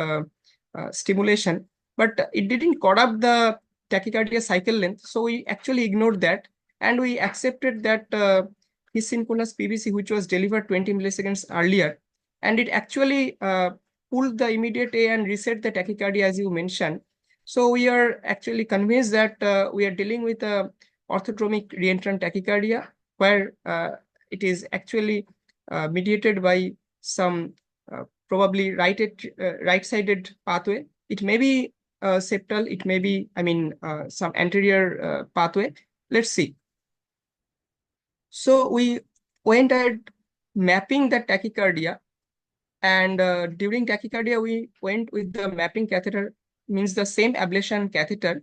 stimulation, but it didn't caught up the tachycardia cycle length. So we actually ignored that, and we accepted that his synchronous PVC, which was delivered 20 milliseconds earlier, and it actually pulled the immediate A and reset the tachycardia, as you mentioned. So we are actually convinced that we are dealing with a orthotromic reentrant tachycardia, where it is actually mediated by some probably right-sided pathway. It may be septal, it may be, some anterior pathway. Let's see. So we went at mapping the tachycardia, and during tachycardia, we went with the mapping catheter, means the same ablation catheter,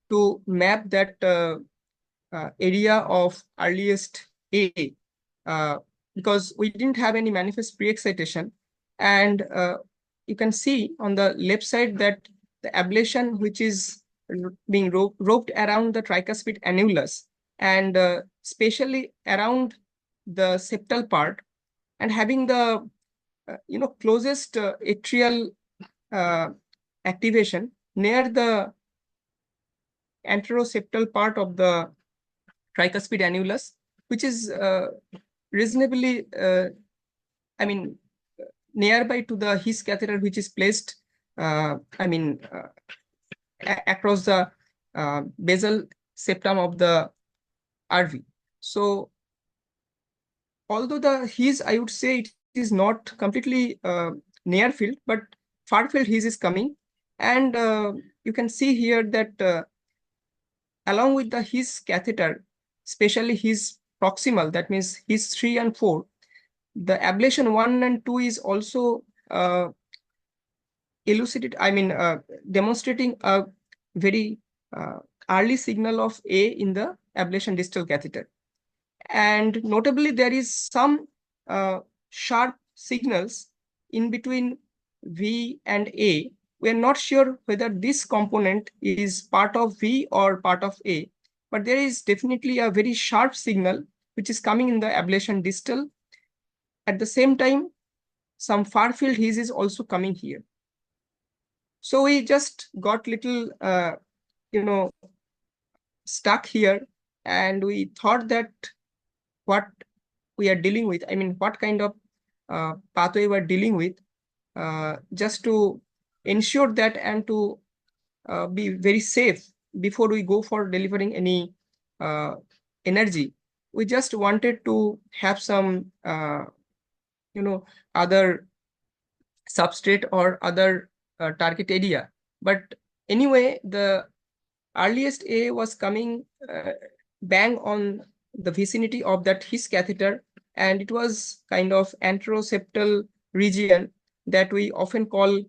to map that area of earliest A, because we didn't have any manifest pre-excitation. And you can see on the left side that the ablation, which is being roped around the tricuspid annulus, and especially around the septal part, and having the closest atrial activation near the anteroseptal part of the tricuspid annulus, which is reasonably, nearby to the his catheter, which is placed, across the basal septum of the RV. So, although the his, I would say it is not completely near field, but far field his is coming, and you can see here that along with the his catheter, especially his proximal, that means his 3 and 4, the ablation 1 and 2 is also demonstrating a very early signal of A in the ablation distal catheter. And notably, there is some sharp signals in between V and A. We are not sure whether this component is part of V or part of A, but there is definitely a very sharp signal which is coming in the ablation distal. At the same time, some far field his is also coming here. So we just got little, stuck here, and we thought that what we are dealing with, what kind of pathway we're dealing with, just to ensure that and to be very safe before we go for delivering any energy. We just wanted to have some, other substrate or other target area. But anyway, the earliest A was coming bang on the vicinity of that his catheter, and it was kind of anteroseptal region that we often call,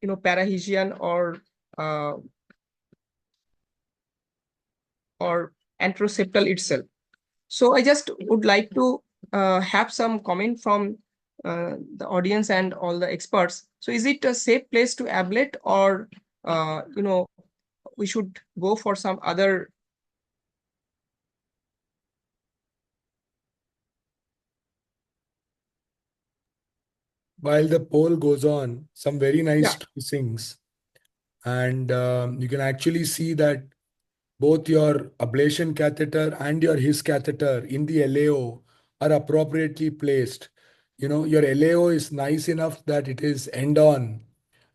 parahesian or anteroseptal itself. So I just would like to have some comment from the audience and all the experts. So is it a safe place to ablate, or we should go for some other? While the poll goes on, some very nice Yeah. tracings, and you can actually see that both your ablation catheter and your his catheter in the LAO are appropriately placed. Your LAO is nice enough that it is end on,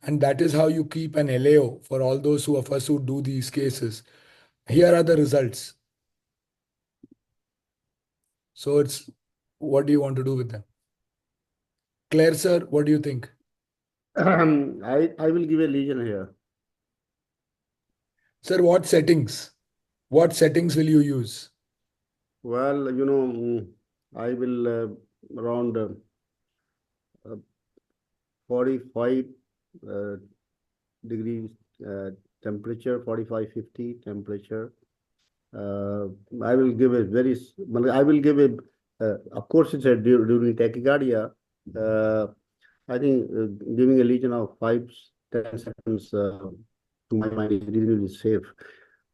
and that is how you keep an LAO for all those of us who do these cases. Here are the results. So it's, what do you want to do with them? Claire, sir, what do you think? I will give a lesion here. Sir, what settings? What settings will you use? Well, I will around 45 degrees temperature, 45, 50 temperature. I will give a very, of course, it's during tachycardia, I think giving a lesion of 5-10 seconds to my mind is reasonably safe.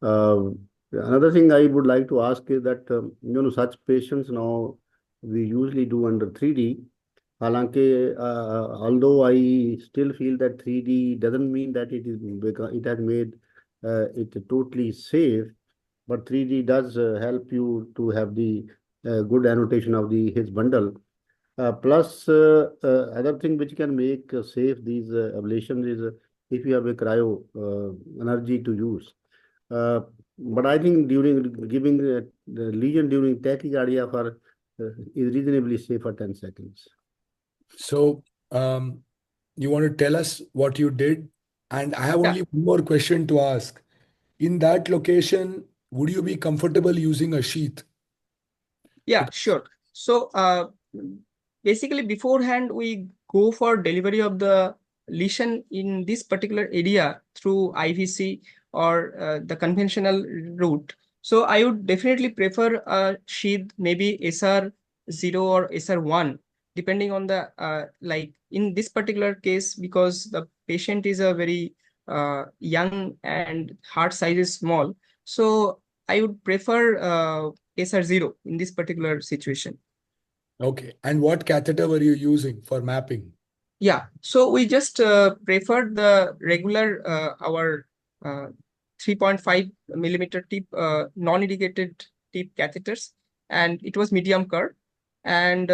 Another thing I would like to ask is that such patients now we usually do under 3D. Halanke, although I still feel that 3D doesn't mean that it has made it totally safe, but 3D does help you to have the good annotation of the his bundle. Plus, other thing which can make safe these ablations is if you have a cryo energy to use. But I think during giving the lesion during tachycardia for is reasonably safe for 10 seconds. So, you want to tell us what you did? And I have Yeah. only one more question to ask. In that location, would you be comfortable using a sheath? Yeah, sure. So basically beforehand, we go for delivery of the lesion in this particular area through IVC or the conventional route. So I would definitely prefer a sheath, maybe SR0 or SR1, depending on the like in this particular case, because the patient is a very young and heart size is small. So I would prefer SR0 in this particular situation. Okay. And what catheter were you using for mapping? Yeah, so we just preferred the regular our 3.5 millimeter tip non-irrigated tip catheters, and it was medium curve. And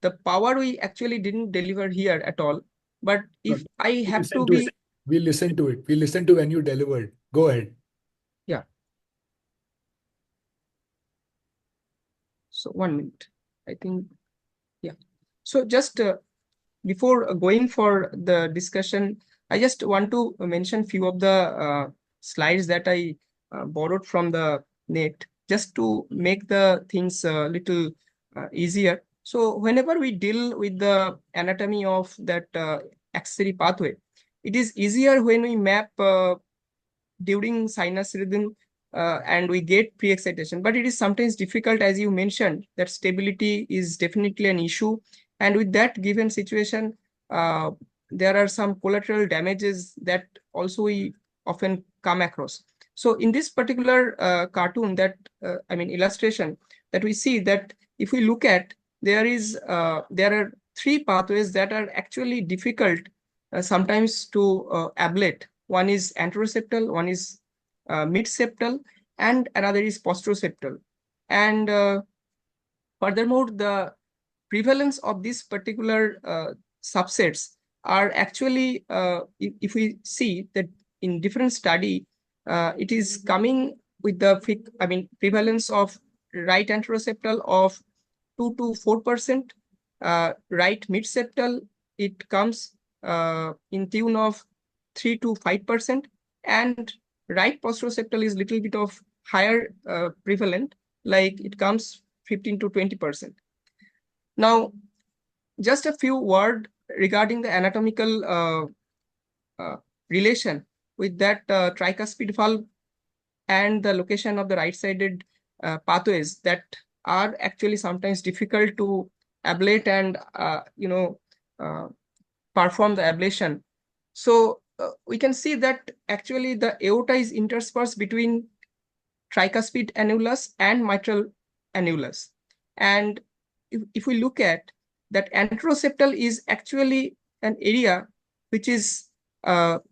the power we actually didn't deliver here at all. But if I have to be, We listen to it. We listen to when you delivered. Go ahead. yeah. So 1 minute, I think, yeah. So just before going for the discussion, I just want to mention few of the slides that I borrowed from the net just to make the things a little easier. So whenever we deal with the anatomy of that axillary pathway, it is easier when we map during sinus rhythm and we get pre-excitation, but it is sometimes difficult, as you mentioned, that stability is definitely an issue. And with that given situation, there are some collateral damages that also we often come across. So in this particular cartoon that, I mean illustration, that we see that if we look at, there are 3 pathways that are actually difficult sometimes to ablate. One is anteroseptal, one is midseptal, and another is posteroseptal. And furthermore, the prevalence of these particular subsets are actually, if we see that in different study, it is coming with the prevalence of right anteroseptal of 2 to 4%, right midseptal, it comes in tune of 3 to 5%, and right posteroseptal is little bit of higher prevalent, like it comes 15 to 20%. Now, just a few words regarding the anatomical relation with that tricuspid valve and the location of the right-sided pathways that are actually sometimes difficult to ablate and perform the ablation. So we can see that actually the aorta is interspersed between tricuspid annulus and mitral annulus. And if we look at that, anteroseptal is actually an area which is little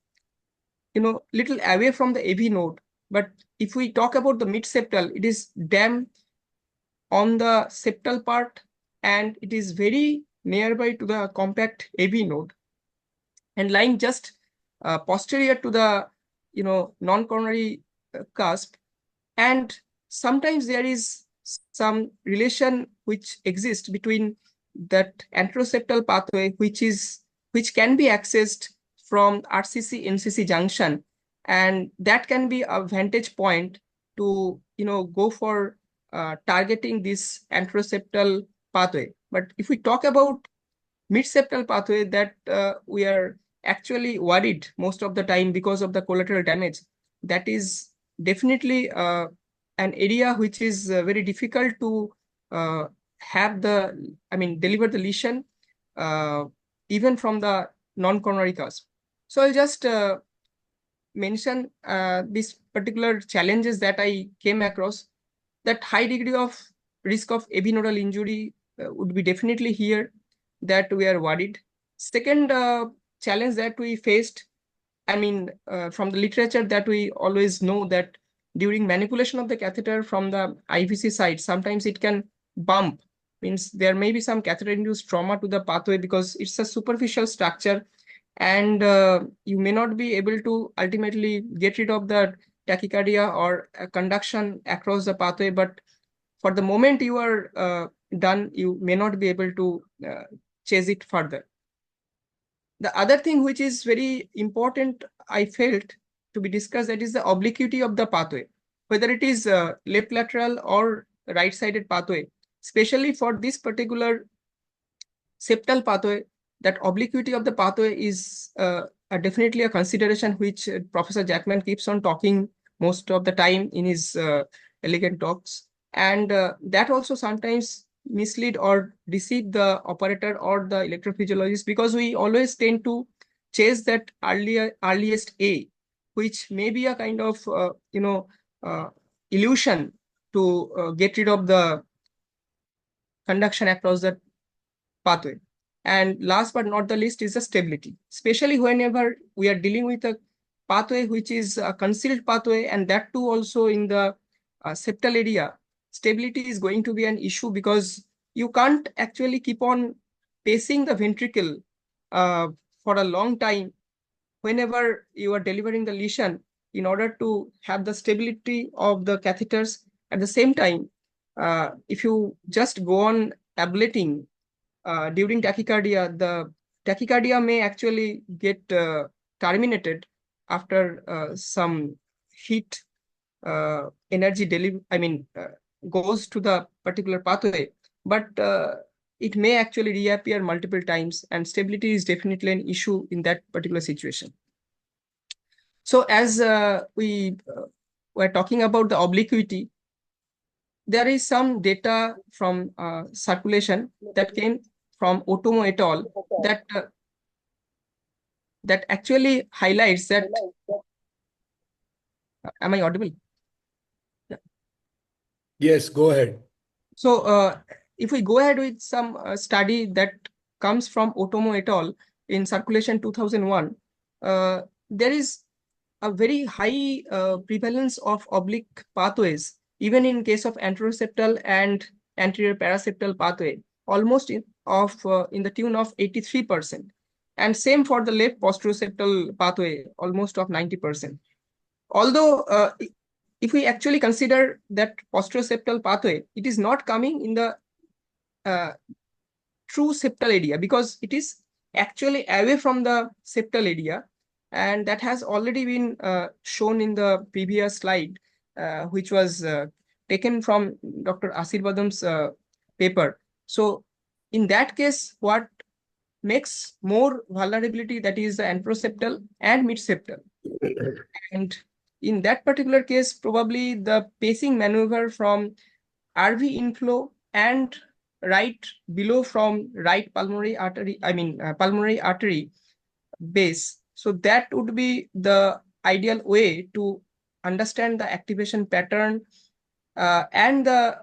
away from the AV node. But if we talk about the midseptal, it is damn on the septal part, and it is very nearby to the compact AV node and lying just posterior to the non-coronary cusp. And sometimes there is some relation which exists between that anteroseptal pathway, which can be accessed from RCC NCC junction, and that can be a vantage point to go for targeting this anteroseptal pathway. But if we talk about midseptal pathway, that we are actually worried most of the time because of the collateral damage. That is definitely an area which is very difficult to have deliver the lesion even from the non-coronary cusp. So I'll just mention these particular challenges that I came across. That high degree of risk of AV nodal injury would be definitely here, that we are worried. Second challenge that we faced, from the literature, that we always know that during manipulation of the catheter from the IVC side, sometimes it can bump. Means there may be some catheter-induced trauma to the pathway because it's a superficial structure, and you may not be able to ultimately get rid of the tachycardia or conduction across the pathway. But for the moment you are done, you may not be able to chase it further. The other thing which is very important, I felt, to be discussed, that is the obliquity of the pathway, whether it is left lateral or right-sided pathway, especially for this particular septal pathway. That obliquity of the pathway is definitely a consideration which Professor Jackman keeps on talking most of the time in his elegant talks, and that also sometimes mislead or deceive the operator or the electrophysiologist, because we always tend to chase that earliest A, which may be a kind of illusion to get rid of the conduction across the pathway. And last but not the least is the stability, especially whenever we are dealing with a pathway which is a concealed pathway, and that too also in the septal area. Stability is going to be an issue, because you can't actually keep on pacing the ventricle for a long time whenever you are delivering the lesion, in order to have the stability of the catheters. At the same time, if you just go on ablating during tachycardia, the tachycardia may actually get terminated after some heat energy goes to the particular pathway, but it may actually reappear multiple times, and stability is definitely an issue in that particular situation. So as we were talking about the obliquity, there is some data from circulation that came from Otomo et al. That actually highlights that. Am I audible? Yeah. Yes, go ahead. So if we go ahead with some study that comes from Otomo et al. In Circulation 2001, there is a very high prevalence of oblique pathways, even in case of anteroseptal and anterior paraseptal pathway, almost in the tune of 83%. And same for the left posteroseptal pathway, almost of 90%. Although if we actually consider that posteroseptal pathway, it is not coming in the true septal area, because it is actually away from the septal area, and that has already been shown in the previous slide, which was taken from Dr. Asirvadam's paper. So in that case, what makes more vulnerability, that is the anteroseptal and midseptal. And in that particular case, probably the pacing maneuver from RV inflow and right below from right pulmonary artery, pulmonary artery base. So that would be the ideal way to understand the activation pattern and the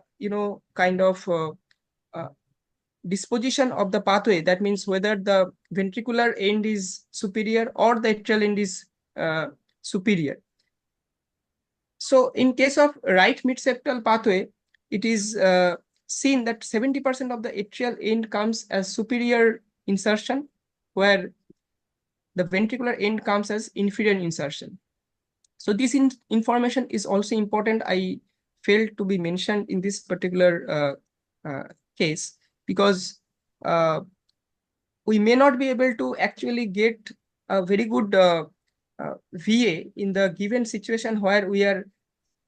disposition of the pathway. That means whether the ventricular end is superior or the atrial end is superior. So in case of right midseptal pathway, it is seen that 70% of the atrial end comes as superior insertion, where the ventricular end comes as inferior insertion. So this information is also important, I failed to be mentioned in this particular case, because we may not be able to actually get a very good VA in the given situation where we are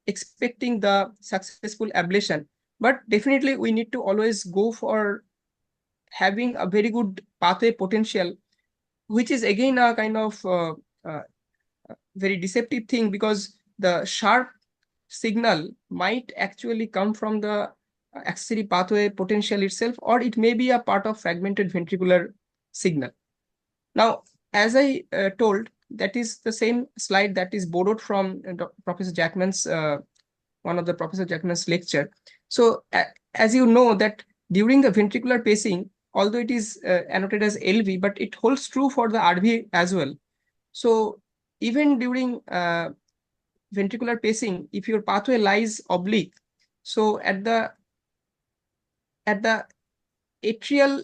expecting the successful ablation. But definitely we need to always go for having a very good pathway potential, which is again a kind of very deceptive thing, because the sharp signal might actually come from the accessory pathway potential itself, or it may be a part of fragmented ventricular signal. Now, as I told, that is the same slide that is borrowed from Professor Jackman's, one of the Professor Jackman's lecture. So as you know that during the ventricular pacing, although it is annotated as LV, but it holds true for the RV as well. So even during ventricular pacing, if your pathway lies oblique, so at the atrial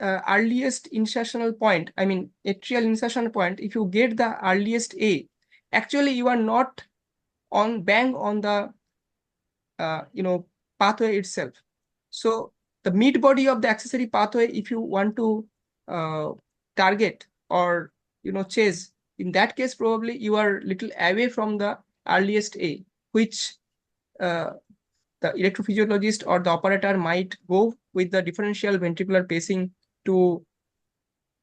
earliest insertional point, I mean atrial insertion point, if you get the earliest A, actually you are not bang on the pathway itself. So the mid body of the accessory pathway, if you want to target or chase, in that case probably you are little away from the earliest A, which the electrophysiologist or the operator might go with the differential ventricular pacing to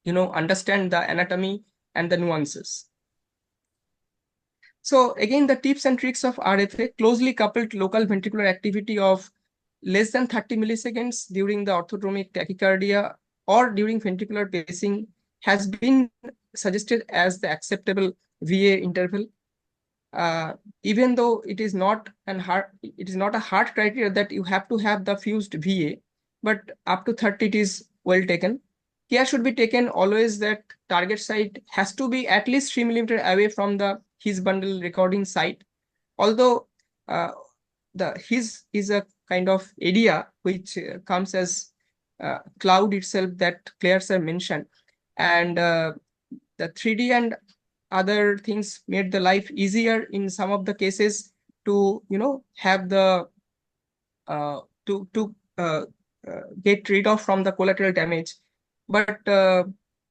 understand the anatomy and the nuances. So again, the tips and tricks of RFA: closely coupled local ventricular activity of less than 30 milliseconds during the orthodromic tachycardia or during ventricular pacing has been suggested as the acceptable VA interval. Even though it is not a hard criteria that you have to have the fused VA, but up to 30 it is well taken. Care should be taken always that target site has to be at least 3 millimeters away from the His bundle recording site. Although the His is a kind of area which comes as cloud itself that Claire sir mentioned, and the 3D and other things made the life easier in some of the cases to have the get rid of from the collateral damage. But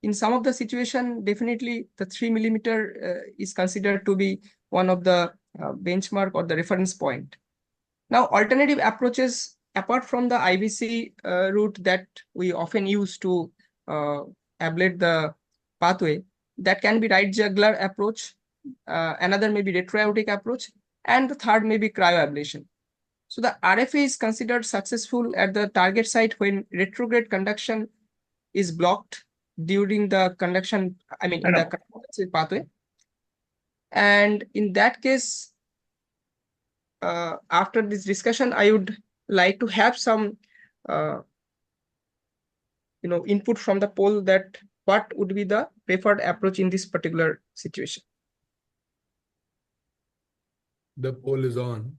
in some of the situation, definitely the 3 millimeter is considered to be one of the benchmark or the reference point. Now, alternative approaches apart from the IVC route that we often use to ablate the pathway, that can be right jugular approach, another may be retroaortic approach, and the third may be cryoablation. So the RFA is considered successful at the target site when retrograde conduction is blocked during the conduction, in the conduction pathway. And in that case, after this discussion, I would like to have some input from the poll that what would be the preferred approach in this particular situation. The poll is on.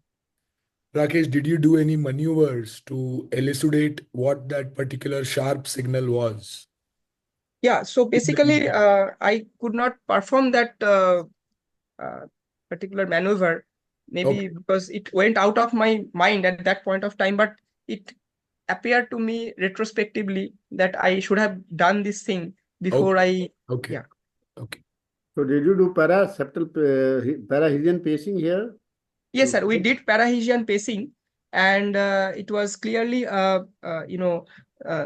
Rakesh, did you do any maneuvers to elucidate what that particular sharp signal was? Yeah, so basically, I could not perform that particular maneuver, maybe because it went out of my mind at that point of time, but it appeared to me retrospectively that I should have done this thing before Okay. Yeah. Okay. So did you do parahesian pacing here? Yes, sir. We did parahesian pacing, and it was clearly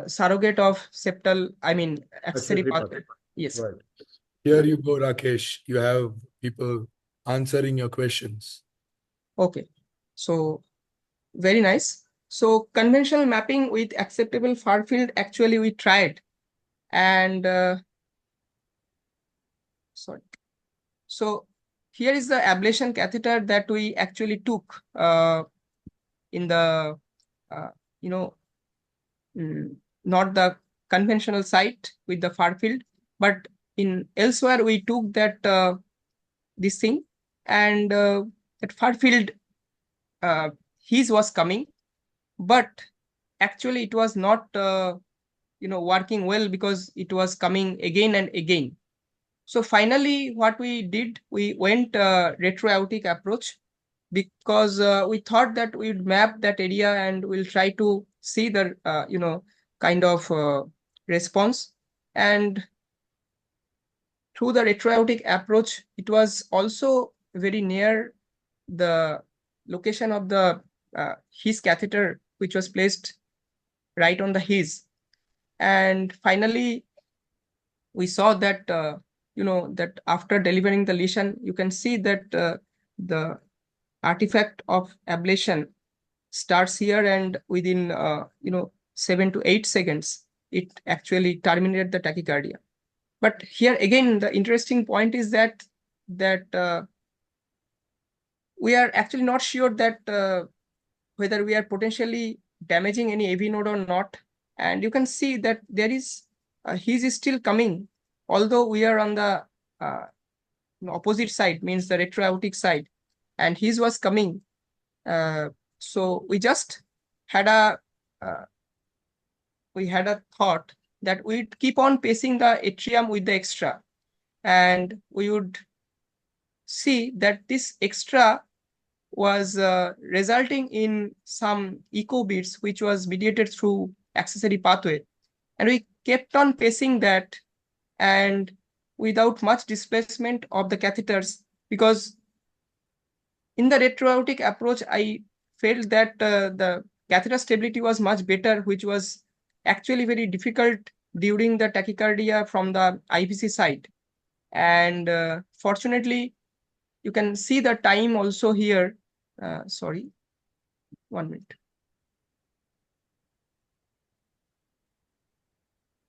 surrogate of septal, accessory pathway. Yes. Right. Here you go, Rakesh. You have people answering your questions. Okay. So very nice. So conventional mapping with acceptable far field, actually we tried, and sorry. So here is the ablation catheter that we actually took in the not the conventional site with the far field, but in elsewhere we took that this thing, and that far field his was coming, but actually it was not working well because it was coming again and again. So finally what we did, we went retroaortic approach, because we thought that we'd map that area and we'll try to see the kind of response. And through the retroaortic approach, it was also very near the location of the His catheter, which was placed right on the His. And finally, we saw that that after delivering the lesion, you can see that the artifact of ablation starts here, and within 7 to 8 seconds, it actually terminated the tachycardia. But here again, the interesting point is that we are actually not sure that whether we are potentially damaging any AV node or not. And you can see that there is his is still coming, although we are on the opposite side, means the retroaortic side, and his was coming. So we just had a thought that we'd keep on pacing the atrium with the extra, and we would see that this extra was resulting in some echo beats, which was mediated through accessory pathway. And we kept on pacing that, and without much displacement of the catheters, because in the retroaortic approach, I felt that the catheter stability was much better, which was actually very difficult during the tachycardia from the IVC side. And fortunately, you can see the time also here. Sorry, 1 minute.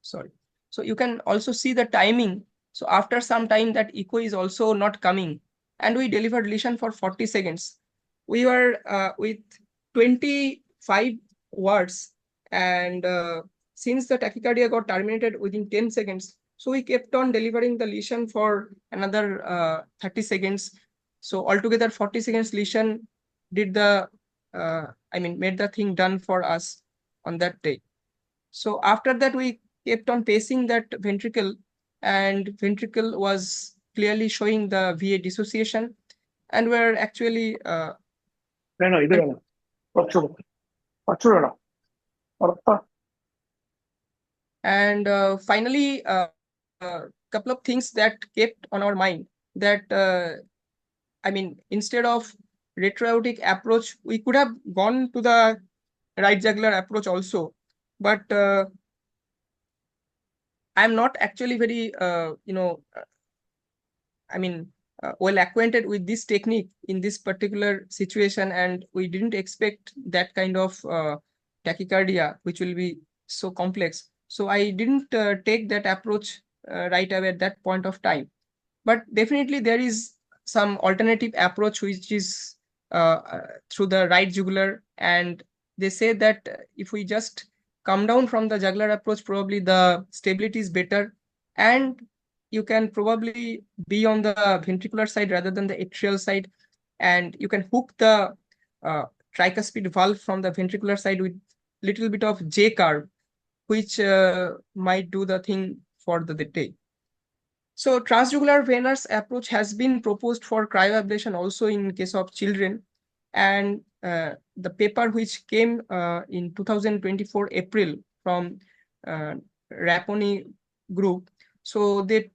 Sorry. So you can also see the timing. So after some time, that echo is also not coming, and we delivered lesion for 40 seconds. We were with 25 words, and since the tachycardia got terminated within 10 seconds, so we kept on delivering the lesion for another 30 seconds. So altogether 40 seconds lesion did the, made the thing done for us on that day. So after that, we kept on pacing that ventricle, and ventricle was clearly showing the VA dissociation, and we're actually and finally couple of things that kept on our mind, that instead of retroaortic approach, we could have gone to the right jugular approach also, but I'm not actually very well acquainted with this technique in this particular situation, and we didn't expect that kind of tachycardia, which will be so complex. So I didn't take that approach right away at that point of time. But definitely there is some alternative approach, which is through the right jugular, and they say that if we just come down from the jugular approach, probably the stability is better, and you can probably be on the ventricular side rather than the atrial side, and you can hook the tricuspid valve from the ventricular side with little bit of J curve, which might do the thing for the day. So transjugular venous approach has been proposed for cryoablation also in case of children, and the paper which came in 2024 April from Raponi group, so they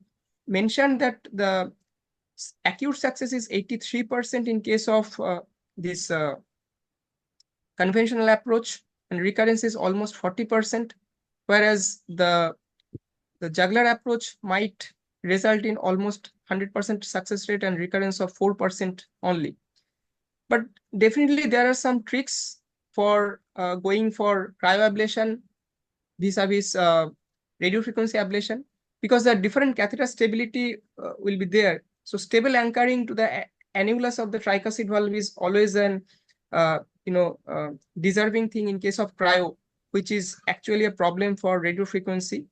mentioned that the acute success is 83% in case of this conventional approach, and recurrence is almost 40%, whereas the jugular approach might result in almost 100% success rate and recurrence of 4% only. But definitely there are some tricks for going for cryoablation vis-a-vis radiofrequency ablation, because the different catheter stability will be there. So stable anchoring to the annulus of the tricuspid valve is always an deserving thing in case of cryo, which is actually a problem for radiofrequency.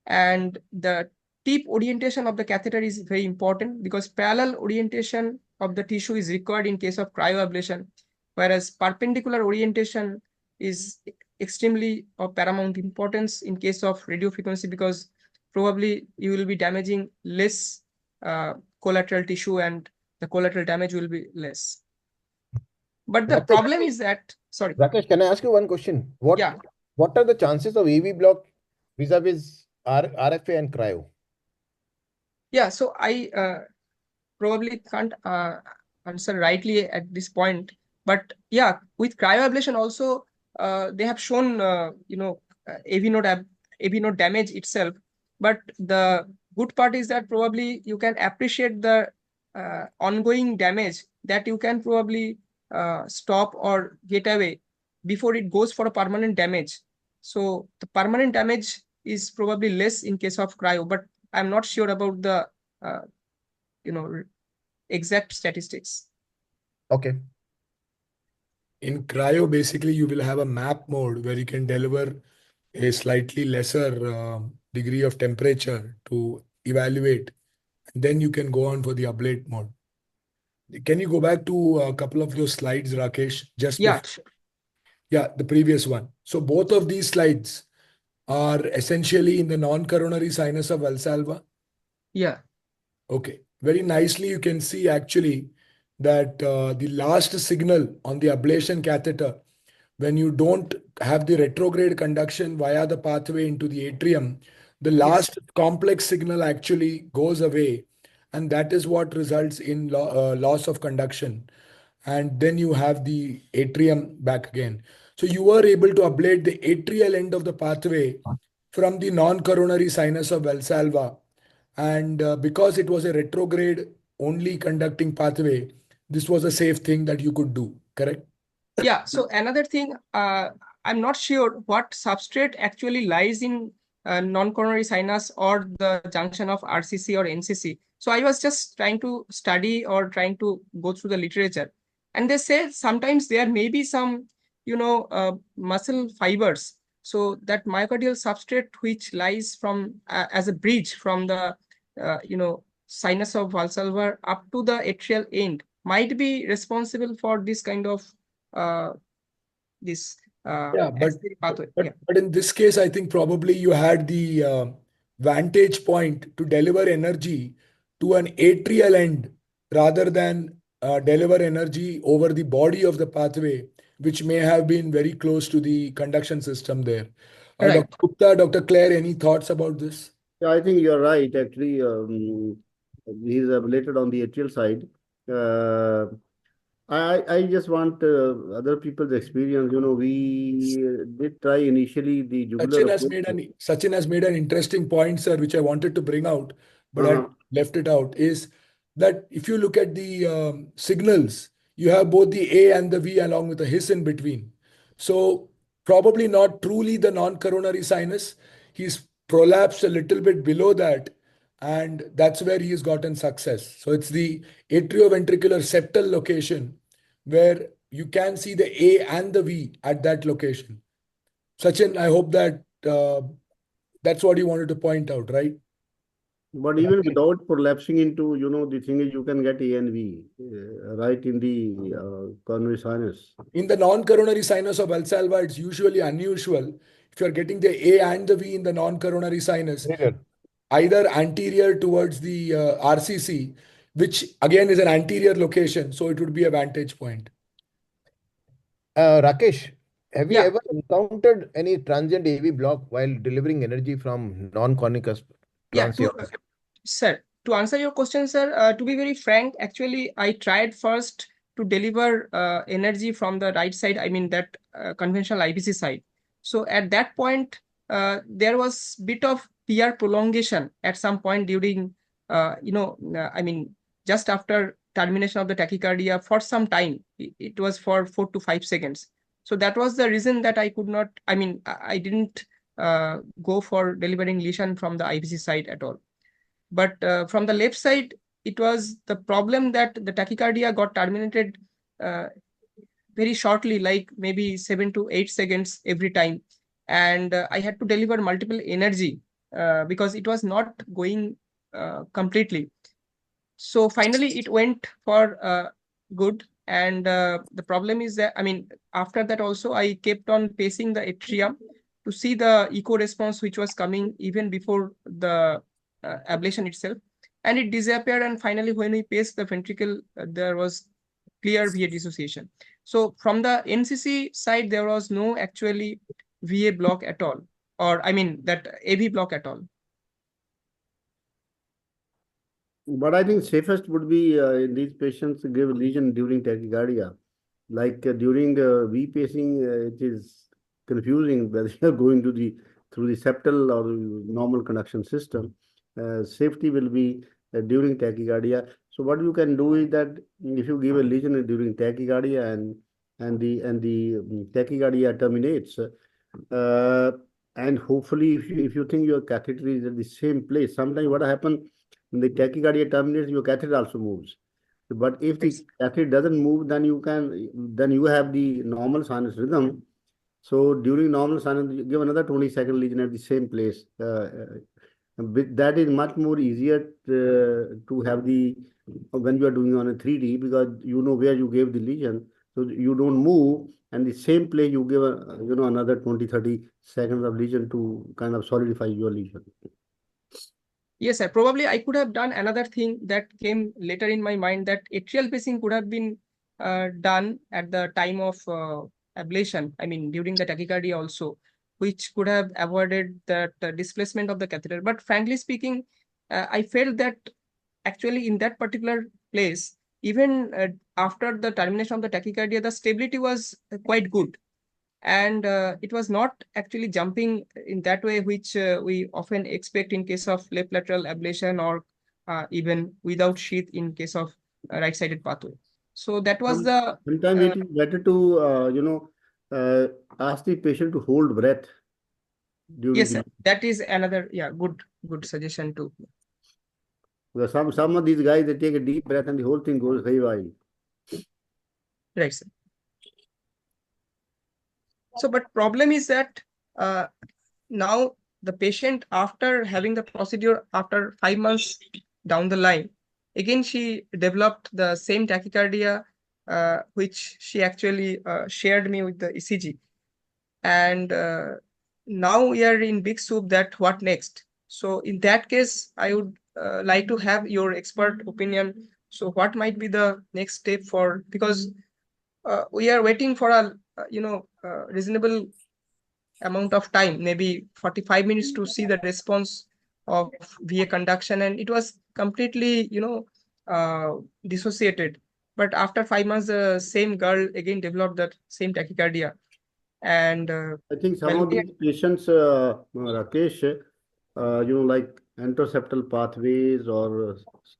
And the tip orientation of the catheter is very important, because parallel orientation of the tissue is required in case of cryoablation, whereas perpendicular orientation is extremely of paramount importance in case of radiofrequency, because probably you will be damaging less collateral tissue and the collateral damage will be less. But the problem is that, sorry. Rakesh, can I ask you one question? What are the chances of AV block vis-a-vis RFA and cryo? Yeah, so I probably can't answer rightly at this point, but yeah, with cryoablation also they have shown AV node damage itself. But the good part is that probably you can appreciate the ongoing damage that you can probably stop or get away before it goes for a permanent damage. So the permanent damage is probably less in case of cryo, but I'm not sure about the exact statistics. Okay. In cryo, basically, you will have a map mode where you can deliver a slightly lesser degree of temperature to evaluate. And then you can go on for the ablate mode. Can you go back to a couple of those slides, Rakesh? Just Yeah, before, sure. yeah, the previous one. So both of these slides are essentially in the non-coronary sinus of Valsalva. Yeah, Okay, very nicely you can see actually that the last signal on the ablation catheter, when you don't have the retrograde conduction via the pathway into the atrium, the yes, last complex signal actually goes away, and that is what results in loss of conduction. And then you have the atrium back again. So you were able to ablate the atrial end of the pathway from the non-coronary sinus of Valsalva. And because it was a retrograde only conducting pathway, this was a safe thing that you could do, correct? yeah. So another thing, I'm not sure what substrate actually lies in non-coronary sinus or the junction of RCC or NCC. So I was just trying to study or trying to go through the literature, and they say sometimes there may be some, muscle fibers. So that myocardial substrate which lies from as a bridge from the, sinus of Valsalva up to the atrial end might be responsible for this kind of uh, this Yeah, axillary pathway. Yeah, but in this case, I think probably you had the vantage point to deliver energy to an atrial end rather than deliver energy over the body of the pathway, which may have been very close to the conduction system there. right. Dr. Gupta, Dr. Claire, any thoughts about this? Yeah, I think you're right. Actually, he's ablated on the atrial side. Uh, I just want other people's experience. We did try initially the jugular approach. Sachin has made an interesting point, sir, which I wanted to bring out, but I Uh-huh. left it out. Is that if you look at the signals, you have both the A and the V along with a hiss in between. So probably not truly the non-coronary sinus. He's prolapsed a little bit below that, and that's where he has gotten success. So it's the atrioventricular septal location where you can see the A and the V at that location. Sachin, I hope that that's what you wanted to point out, right? But even without prolapsing into, the thing is you can get ANV right in the coronary sinus. In the non-coronary sinus of Valsalva, it's usually unusual. If you're getting the A and the V in the non-coronary sinus, Very good. either anterior towards the RCC, which again is an anterior location, so it would be a vantage point. Rakesh, have you Yeah, ever encountered any transient AV block while delivering energy from non-connicus yeah. transaortic? Sir, to answer your question, sir, to be very frank, actually, I tried first to deliver energy from the right side, I mean that conventional IBC side. So at that point, there was bit of PR prolongation at some point during, I mean, just after termination of the tachycardia for some time. It was for 4 to 5 seconds. So that was the reason that I could not, I mean, I didn't go for delivering lesion from the IBC side at all. But from the left side, it was the problem that the tachycardia got terminated uh, very shortly, like maybe 7 to 8 seconds every time. And I had to deliver multiple energy because it was not going completely. So finally, it went for good. And the problem is that, I mean, after that also, I kept on pacing the atrium to see the echo response, which was coming even before the ablation itself. And it disappeared. And finally, when we paced the ventricle, there was clear VA dissociation. So from the NCC side, there was no actually VA block at all, or I mean that AV block at all. But I think safest would be in these patients to give lesion during tachycardia. Like during V pacing, it is confusing whether you're going to the through the septal or normal conduction system. Safety will be during tachycardia. So what you can do is that if you give a lesion during tachycardia and and the tachycardia terminates. And hopefully, if you think your catheter is at the same place, sometimes what happens when the tachycardia terminates, your catheter also moves. But if the catheter doesn't move, then you have the normal sinus rhythm. So during normal sinus, you give another 20-second lesion at the same place. That is much more easier to have the when you are doing on a 3D, because you know where you gave the lesion, so you don't move, and the same place you give another 20-30 seconds of lesion to kind of solidify your lesion. Yes, sir. Probably I could have done another thing that came later in my mind, that atrial pacing could have been done at the time of ablation. I mean, during the tachycardia also, which could have avoided that displacement of the catheter. But frankly speaking, I felt that actually in that particular place, even after the termination of the tachycardia, the stability was quite good. And it was not actually jumping in that way, which we often expect in case of left lateral ablation, or even without sheath in case of right-sided pathway. So that was the Sometimes it is better to ask the patient to hold breath during yes, the. sir. That is another good suggestion too. Because some of these guys, they take a deep breath and the whole thing goes haywire. Right, sir. So, but problem is that now the patient, after having the procedure after 5 months down the line, again she developed the same tachycardia, which she actually shared me with the ECG. And now we are in big soup that what next. So in that case, I would like to have your expert opinion. So what might be the next step for, because we are waiting for a reasonable amount of time, maybe 45 minutes, to see the response of VA conduction, and it was completely dissociated. But after 5 months, the same girl again developed that same tachycardia. And I think some well, of these patients, Rakesh, like interseptal pathways or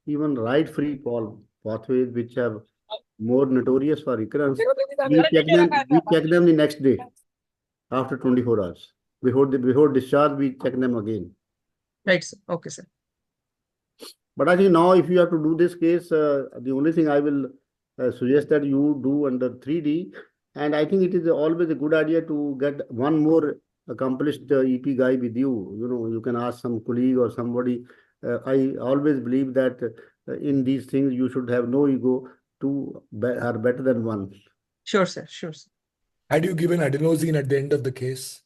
even right free fall pathways, which have more notorious for recurrence, we check them the next day after 24 hours. Before discharge, we check them again. right, sir. Okay, sir. But I think now, if you have to do this case, the only thing I will suggest that you do under 3D. And I think it is always a good idea to get one more accomplished EP guy with you. You can ask some colleague or somebody. I always believe that in these things, you should have no ego. Two are better than one. Sure, sir. Sure, sir. Had you given adenosine at the end of the case?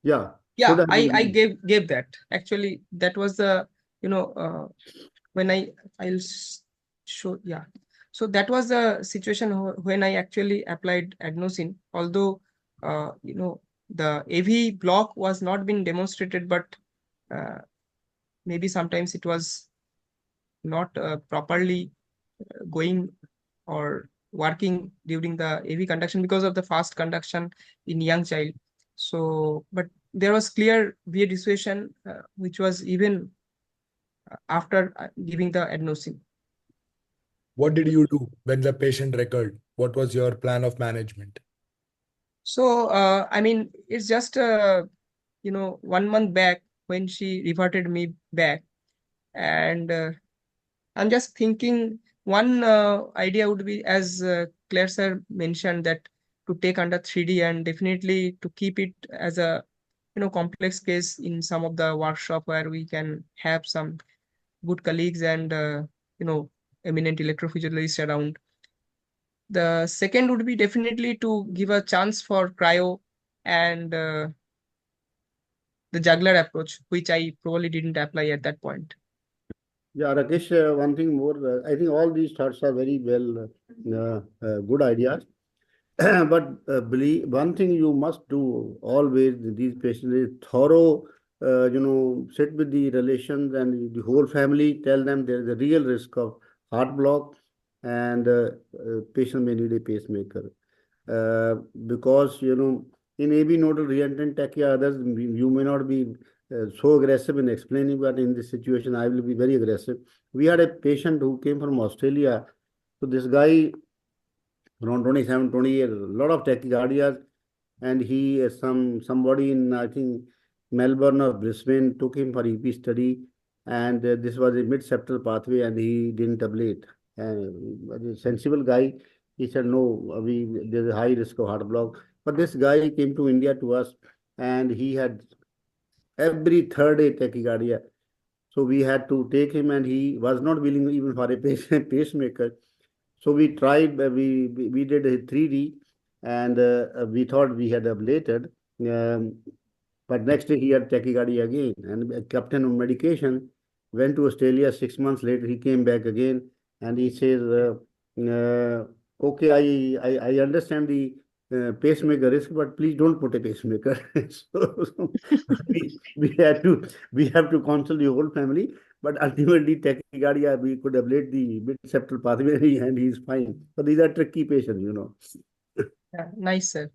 Yeah. Yeah, should have been I given. gave that. Actually, that was the when I'll show, yeah. So that was the situation when I actually applied adenosine. Although the AV block was not being demonstrated, but maybe sometimes it was not properly going or working during the AV conduction because of the fast conduction in young child. So, but there was clear VA dissociation, which was even after giving the adenosine. What did you do when the patient recurred? What was your plan of management? So, I mean, it's just 1 month back when she reverted me back, and I'm just thinking one idea would be, as Claire sir mentioned, that to take under 3D and definitely to keep it as a complex case in some of the workshop where we can have some good colleagues and eminent electrophysiologists around. The second would be definitely to give a chance for cryo and the juggler approach, which I probably didn't apply at that point. Yeah, Rakesh, one thing more. I think all these thoughts are very well good ideas. But believe one thing you must do always with these patients is thorough, sit with the relations and the whole family, tell them there is a real risk of heart block and patient may need a pacemaker. Because, in AB nodal reentient tachy, others, you may not be so aggressive in explaining, but in this situation, I will be very aggressive. We had a patient who came from Australia. So this guy around 27, 20 years, a lot of tachycardias. And he, somebody in, I think, Melbourne or Brisbane took him for EP study. And this was a mid-septal pathway and he didn't ablate. A sensible guy, he said, no, there's a high risk of heart block. But this guy came to India to us and he had every third day tachycardia. So we had to take him and he was not willing even for a pacemaker. So we tried, we did a 3D and we thought we had ablated. But next day he had tachycardia again and kept him on medication. Went to Australia 6 months later. He came back again and he says, "Okay, I understand the pacemaker risk, but please don't put a pacemaker." So we have to counsel the whole family. But ultimately, tachycardia, we could ablate the mid-septal pathway and he's fine. So these are tricky patients, you know. Yeah, nice, sir.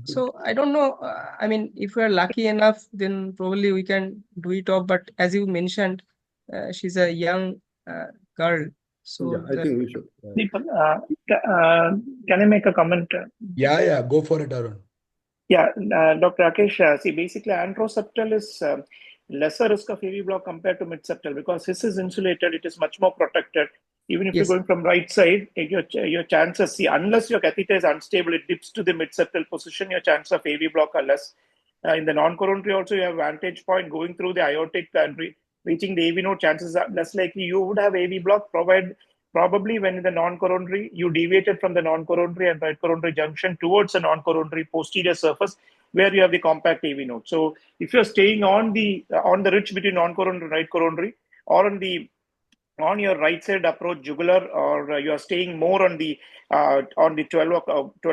So I don't know. I mean, if we are lucky enough, then probably we can do it off. But as you mentioned, she's a young girl. So Yeah, I think we should. Deepak, can I make a comment? Yeah, go for it, Arun. Yeah, Dr. Rakesh, see, basically, anteroseptal is lesser risk of AV block compared to mid-septal because his is insulated, it is much more protected. Even if Yes. you're going from right side, your chances, see, unless your catheter is unstable, it dips to the mid-septal position, your chances of AV block are less. In the non-coronary also, you have vantage point going through the aortic and reaching the AV node, chances are less likely you would have AV block, probably when in the non-coronary, you deviated from the non-coronary and right coronary junction towards a non-coronary posterior surface where you have the compact AV node. So if you're staying on the ridge between non-coronary and right coronary, or on your right side approach jugular, or you are staying more on the 12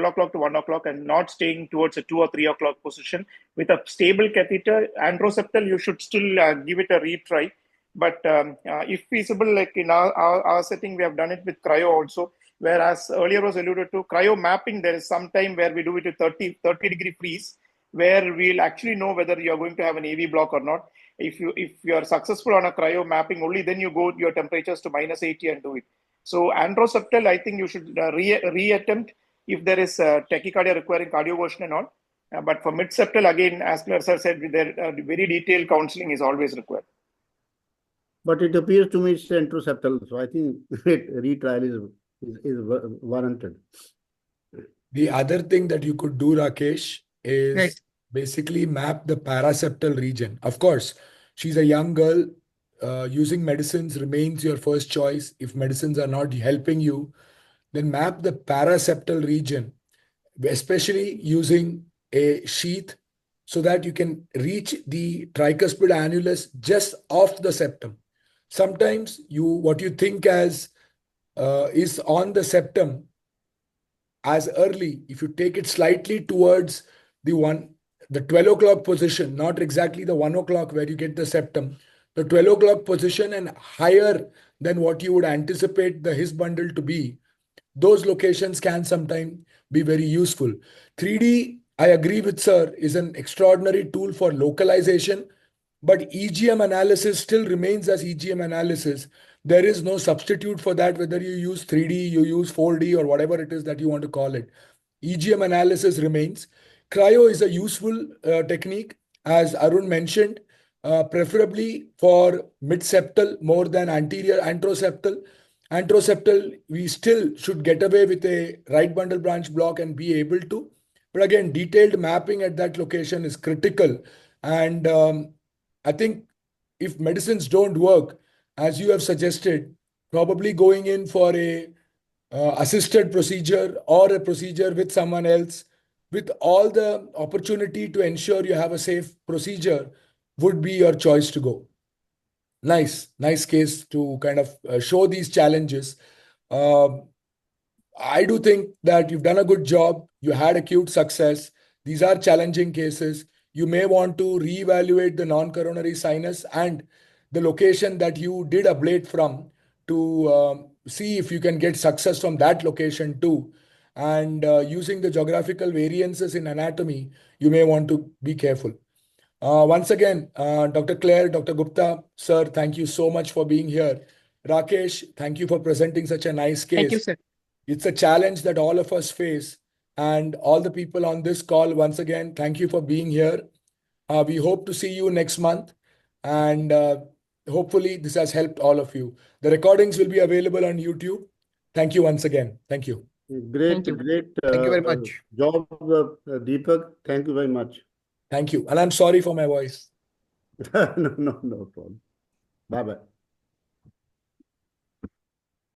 o'clock to 1 o'clock and not staying towards a 2 or 3 o'clock position with a stable catheter, anteroseptal, you should still give it a retry. But if feasible, like in our setting, we have done it with cryo also. Whereas earlier was alluded to cryo mapping, there is some time where we do it at 30 degree freeze, where we'll actually know whether you're going to have an AV block or not. If you are successful on a cryo mapping, only then you go your temperatures to -80 and do it. So anteroseptal, I think you should reattempt if there is tachycardia requiring cardioversion and all. But for mid-septal, again, as Claire sir said, very detailed counseling is always required. But it appears to me it's anteroseptal, so I think retrial is warranted. The other thing that you could do, Rakesh, is Right. basically map the paraseptal region. Of course, she's a young girl. Using medicines remains your first choice. If medicines are not helping you, then map the paraseptal region, especially using a sheath so that you can reach the tricuspid annulus just off the septum. Sometimes what you think as is on the septum as early, if you take it slightly towards the 12 o'clock position, not exactly the 1 o'clock where you get the septum, the 12 o'clock position and higher than what you would anticipate the His bundle to be, those locations can sometimes be very useful. 3D, I agree with sir, is an extraordinary tool for localization, but EGM analysis still remains as EGM analysis. There is no substitute for that, whether you use 3D, you use 4D, or whatever it is that you want to call it. EGM analysis remains. Cryo is a useful technique, as Arun mentioned, preferably for mid-septal more than anterior anteroseptal. Anteroseptal, we still should get away with a right bundle branch block and be able to. But again, detailed mapping at that location is critical. And I think if medicines don't work, as you have suggested, probably going in for a assisted procedure or a procedure with someone else with all the opportunity to ensure you have a safe procedure would be your choice to go. Nice case to kind of show these challenges. I do think that you've done a good job. You had acute success. These are challenging cases. You may want to reevaluate the non-coronary sinus and the location that you did ablate from to see if you can get success from that location too. And using the geographical variances in anatomy, you may want to be careful. Once again, Dr. Claire, Dr. Gupta, sir, thank you so much for being here. Rakesh, thank you for presenting such a nice Thank you, case. sir. It's a challenge that all of us face. And all the people on this call, once again, thank you for being here. We hope to see you next month. And hopefully, this has helped all of you. The recordings will be available on YouTube. Thank you once again. Thank you. Great, Thank you. great Thank you very much. job, Deepak. Thank you very much. Thank you. And I'm sorry for my voice. No, no, no problem. Bye bye.